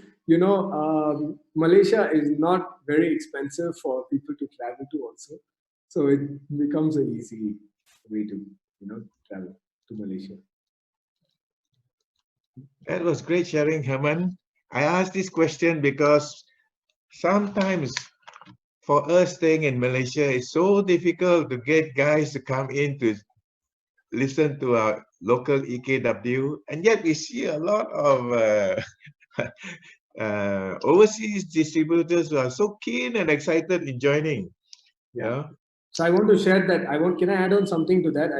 Malaysia is not very expensive for people to travel to also, so it becomes an easy way to travel to Malaysia.
That was great sharing, Hemanth. I asked this question because sometimes for us staying in Malaysia, it's so difficult to get guys to come in to listen to our local EKW, and yet we see a lot of overseas distributors who are so keen and excited in joining.
Yeah. So I want to share that. Can I add on something to that?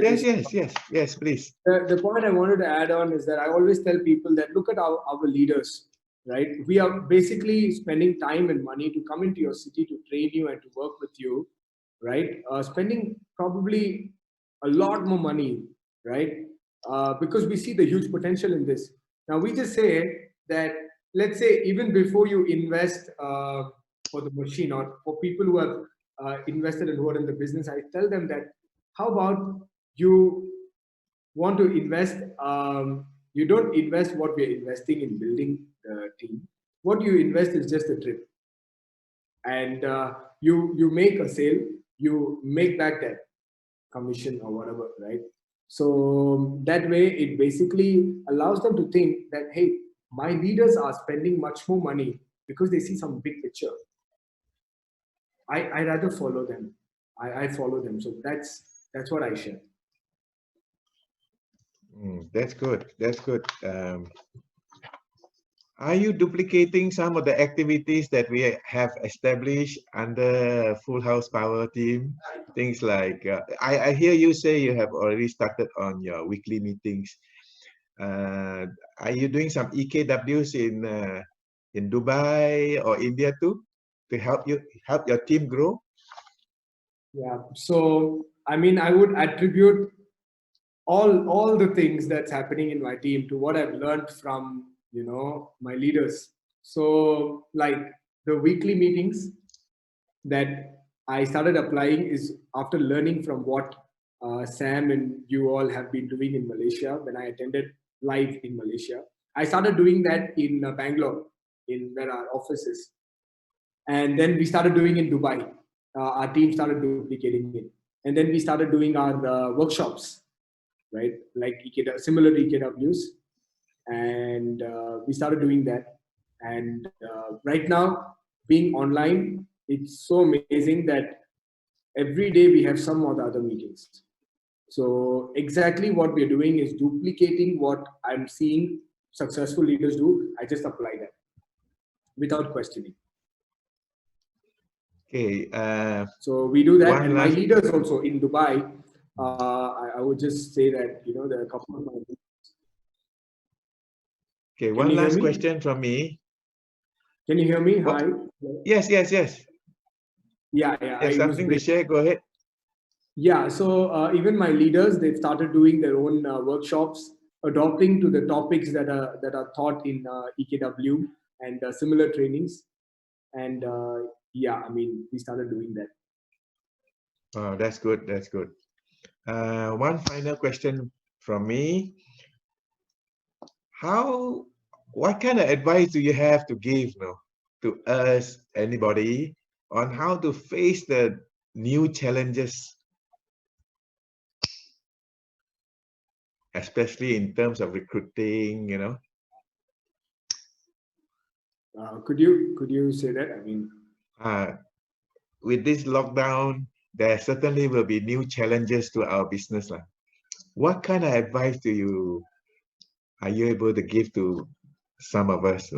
Yes, please.
The point I wanted to add on is that I always tell people that look at our leaders, right? We are basically spending time and money to come into your city to train you and to work with you, right? Spending probably a lot more money, right? Because we see the huge potential in this. Now we just say that, let's say even before you invest for the machine, or for people who have invested and who are in the business, I tell them that, how about you want to invest, you don't invest what we're investing in building the team. What you invest is just a trip. And you make a sale, you make back that commission or whatever, right? So that way it basically allows them to think that, hey, my leaders are spending much more money because they see some big picture. I rather follow them. I follow them. So that's what I share.
That's good. That's good. Are you duplicating some of the activities that we have established under Full House Power team? Things like, I hear you say you have already started on your weekly meetings. Are you doing some EKWs in Dubai or India too, to help your team grow?
Yeah. So I mean, I would attribute all the things that's happening in my team to what I've learned from, you know, my leaders. So like the weekly meetings that I started applying is after learning from what Sam and you all have been doing in Malaysia when I attended live in Malaysia. I started doing that in Bangalore, in where our office is. And then we started doing in Dubai. Our team started duplicating it. And then we started doing our workshops, right? Like similar to EKWs. And we started doing that. And right now, being online, it's so amazing that every day we have some or the other meetings. So exactly what we're doing is duplicating what I'm seeing successful leaders do. I just apply that without questioning.
Okay.
So we do that, and my leaders also in Dubai. I would just say that, you know, there are a couple of my leaders.
Okay, one last question from me.
Can you hear me? Hi.
Yes.
Yeah.
There's something to share. Go ahead.
Yeah. So even my leaders, they've started doing their own workshops, adopting to the topics that are taught in EKW and similar trainings. And yeah, I mean, we started doing that.
Oh, that's good. That's good. One final question from me. What kind of advice do you have to give, to us, anybody, on how to face the new challenges, especially in terms of recruiting,
Could you say that? I mean,
with this lockdown, there certainly will be new challenges to our business. What kind of advice are you able to give to some of us?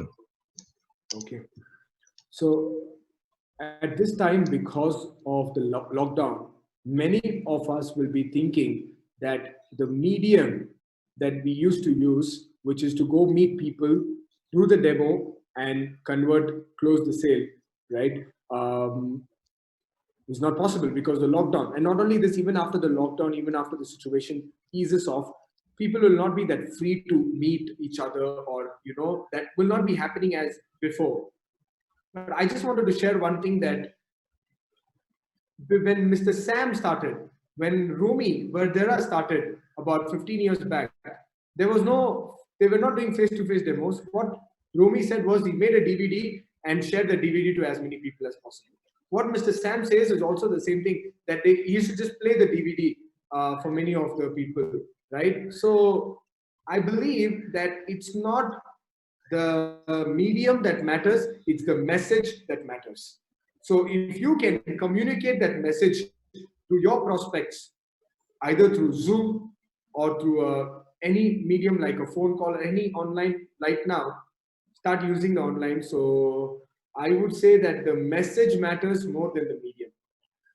Okay. So at this time, because of the lockdown, many of us will be thinking that the medium that we used to use, which is to go meet people, do the demo and close the sale, right? It's not possible because the lockdown. And not only this, even after the lockdown, even after the situation eases off, people will not be that free to meet each other, or, you know, that will not be happening as before. But I just wanted to share one thing, that when Mr. Sam started, when Rumi Verdera started about 15 years back, they were not doing face-to-face demos. What Rumi said was he made a DVD and shared the DVD to as many people as possible. What Mr. Sam says is also the same thing, that he used to just play the DVD for many of the people, right? So I believe that it's not the medium that matters, it's the message that matters. So if you can communicate that message to your prospects, either through Zoom or through any medium like a phone call or any online, like now, start using the online. So I would say that the message matters more than the medium.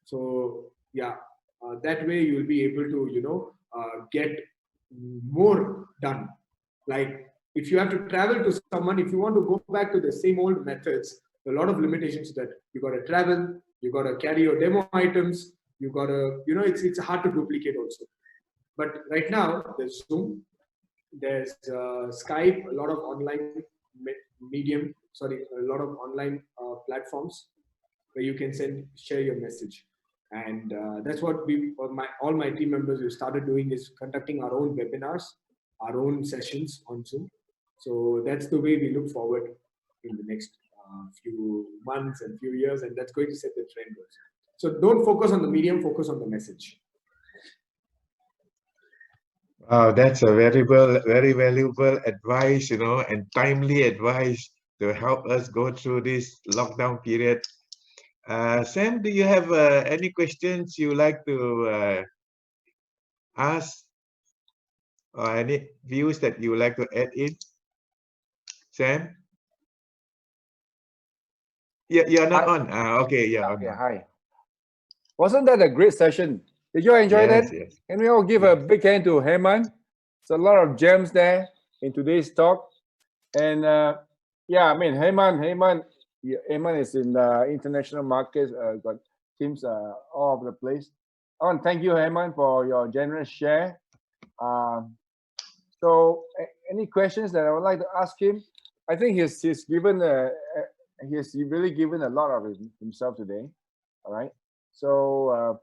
So yeah, that way you'll be able to, you know, get more done. Like if you have to travel to someone, if you want to go back to the same old methods, a lot of limitations that you got to travel, you got to carry your demo items, you got to, you know, it's hard to duplicate also. But right now there's Zoom, there's Skype, a lot of online a lot of online platforms where you can share your message. And that's what all my team members have started doing, is conducting our own webinars, our own sessions on Zoom. So that's the way we look forward in the next few months and few years, and that's going to set the trend also. So don't focus on the medium, focus on the message.
That's a very valuable advice, and timely advice to help us go through this lockdown period. Sam, do you have any questions you like to ask, or any views that you would like to add in? Sam? Yeah, you're not on. Okay, yeah.
Okay, hi. Wasn't that a great session? Did you enjoy that?
Yes.
Can we all give a big hand to Hemanth? There's a lot of gems there in today's talk. And yeah, I mean, Hemanth is in the international markets, got teams all over the place. I want to thank you, Hemanth, for your generous share. So any questions that I would like to ask him? I think he's given he's really given a lot of himself today. All right. So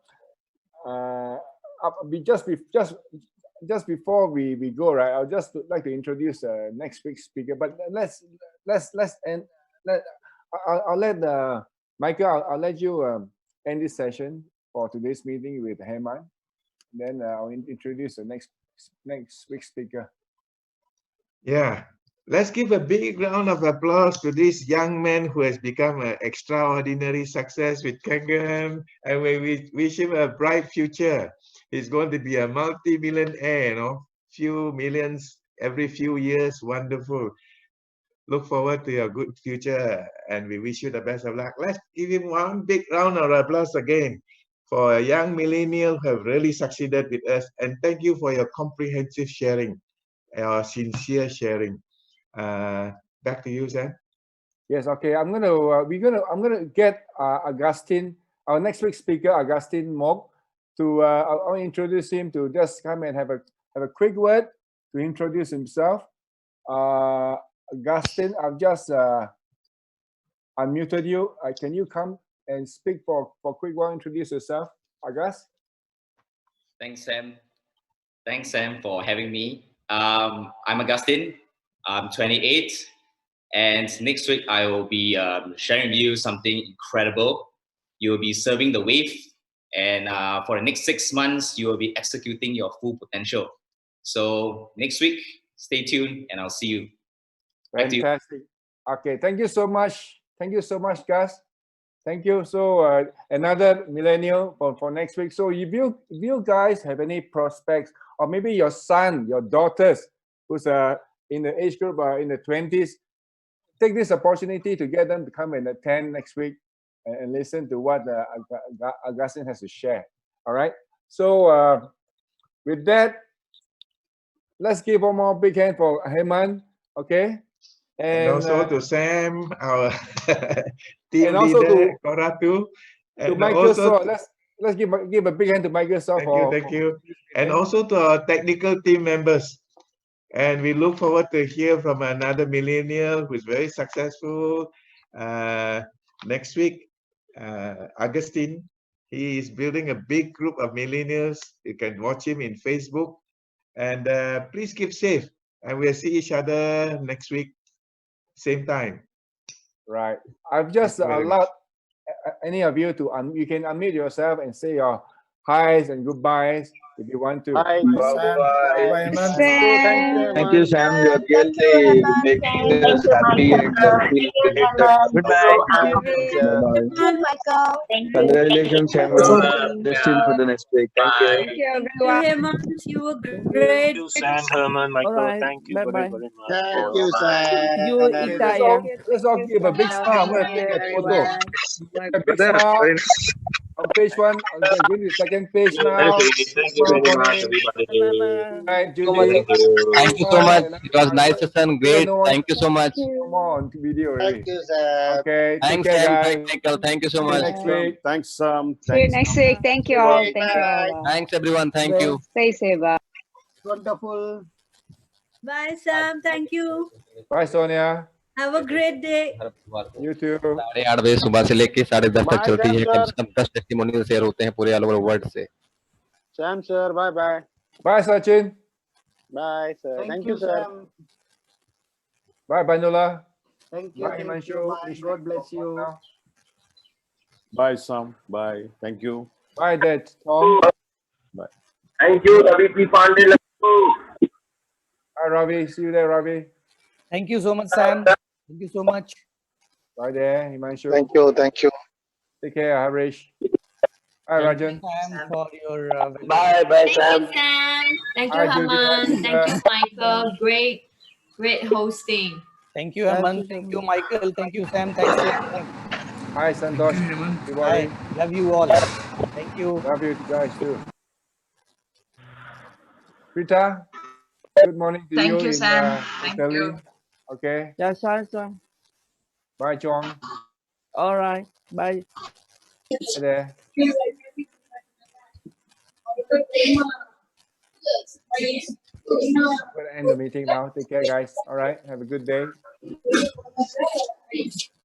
just before we go, right, I'll just like to introduce next week's speaker. But I'll let Michael. I'll let you end this session for today's meeting with Hemanth. Then I'll introduce the next week's speaker.
Yeah, let's give a big round of applause to this young man who has become an extraordinary success with Kangen, and we wish him a bright future. He's going to be a multi-millionaire, you know, few millions every few years. Wonderful. Look forward to your good future, and we wish you the best of luck. Let's give him one big round of applause again for a young millennial who have really succeeded with us. And thank you for your comprehensive sharing, your sincere sharing. Back to you, Sam.
Yes. Okay. I'm gonna get Augustine, our next week's speaker, Augustine Mok, to I'll introduce him to just come and have a quick word to introduce himself. Augustine, I've just unmuted you. Can you come and speak for a quick while? Introduce yourself, August.
Thanks, Sam. Thanks, Sam, for having me. I'm Augustine. I'm 28, and next week I will be sharing with you something incredible. You will be serving the wave, and for the next 6 months, you will be executing your full potential. So next week, stay tuned, and I'll see you.
Fantastic. Okay, thank you so much. Thank you so much, Gus. Thank you. So another millennial for next week. So if you guys have any prospects, or maybe your son, your daughters, who's in the age group in the 20s, take this opportunity to get them to come and attend next week and listen to what Augustine has to share. All right. So with that, let's give one more big hand for Hemanth. Okay.
And also to Sam, our team
and also
leader, Koratu.
To Microsoft, let's give a big hand to Microsoft.
Thank you. And also to our technical team members. And we look forward to hear from another millennial who is very successful next week. Augustine, he is building a big group of millennials. You can watch him in Facebook. And please keep safe. And we'll see each other next week, same time.
Right. I've just allowed any of you to you can unmute yourself and say your highs and goodbyes if you want to.
Bye.
Thank you, Sam. You're really making us happy and
Goodbye.
Bye-bye.
Michael.
Congratulations, Sam. Destined for the next week. Thank you.
Thank you, everyone.
Hemanth, you were great.
Thank you, Sam, Herman, Michael.
Right.
Thank you
Bye-bye.
very much.
Thank you, Sam.
You,
Okay, let's all give a big smile. I'm going to take a photo. A big smile. On page one, give me the second page now.
Thank you very much, everybody.
Right, Judy.
Thank you so much. It was nice session. Great. Thank you so much.
No more on video already.
Thank you, Sam.
Okay.
Thanks,
take care,
Sam.
guys.
Thanks, Michael. Thank you so
See you
much.
next week.
Thanks, Sam.
See you next week. Thank you all. Thank you all.
Thanks, everyone. Thank you.
Stay safe. Bye.
Wonderful.
Bye, Sam. Thank you.
Bye, Sonia.
Have a great day.
You too.
8:30 बजे सुबह से लेके 10:30 तक चलती है। कम से कम 10 testimonial share होते हैं पूरे ऑल ओवर वर्ल्ड से।
Sam, sir. Bye-bye.
Bye, Sachin.
Bye, sir. Thank you, sir.
Bye, Bandola.
Thank you.
Bye,
Thank you.
Himanshu.
Bye. God bless you.
Bye, Sam. Bye. Thank you.
Bye, Dad. Tom.
Bye.
Thank you, Ravi P. Pandey.
Bye, Ravi. See you there, Ravi.
Thank you so much, Sam. Thank you so much.
Bye there, Himanshu.
Thank you. Thank you.
Take care, Harish. Bye, Rajan.
Sam, for your
Bye, bye, Sam.
Thank you,
Hi, Judy.
Hemanth. Thank you, Michael. Great hosting.
Thank you, Hemanth. Thank you, Michael. Thank you, Sam. Thanks to everyone.
Hi, Santosh. Good morning.
Hi. Love you all. Thank you.
Love you guys too. Rita, good morning to
Thank you,
in
Sam. Thank
Italy.
you.
Okay.
Yes, Sam.
Bye, Chong.
All right. Bye.
Hi there. We're gonna end the meeting now. Take care, guys. All right. Have a good day.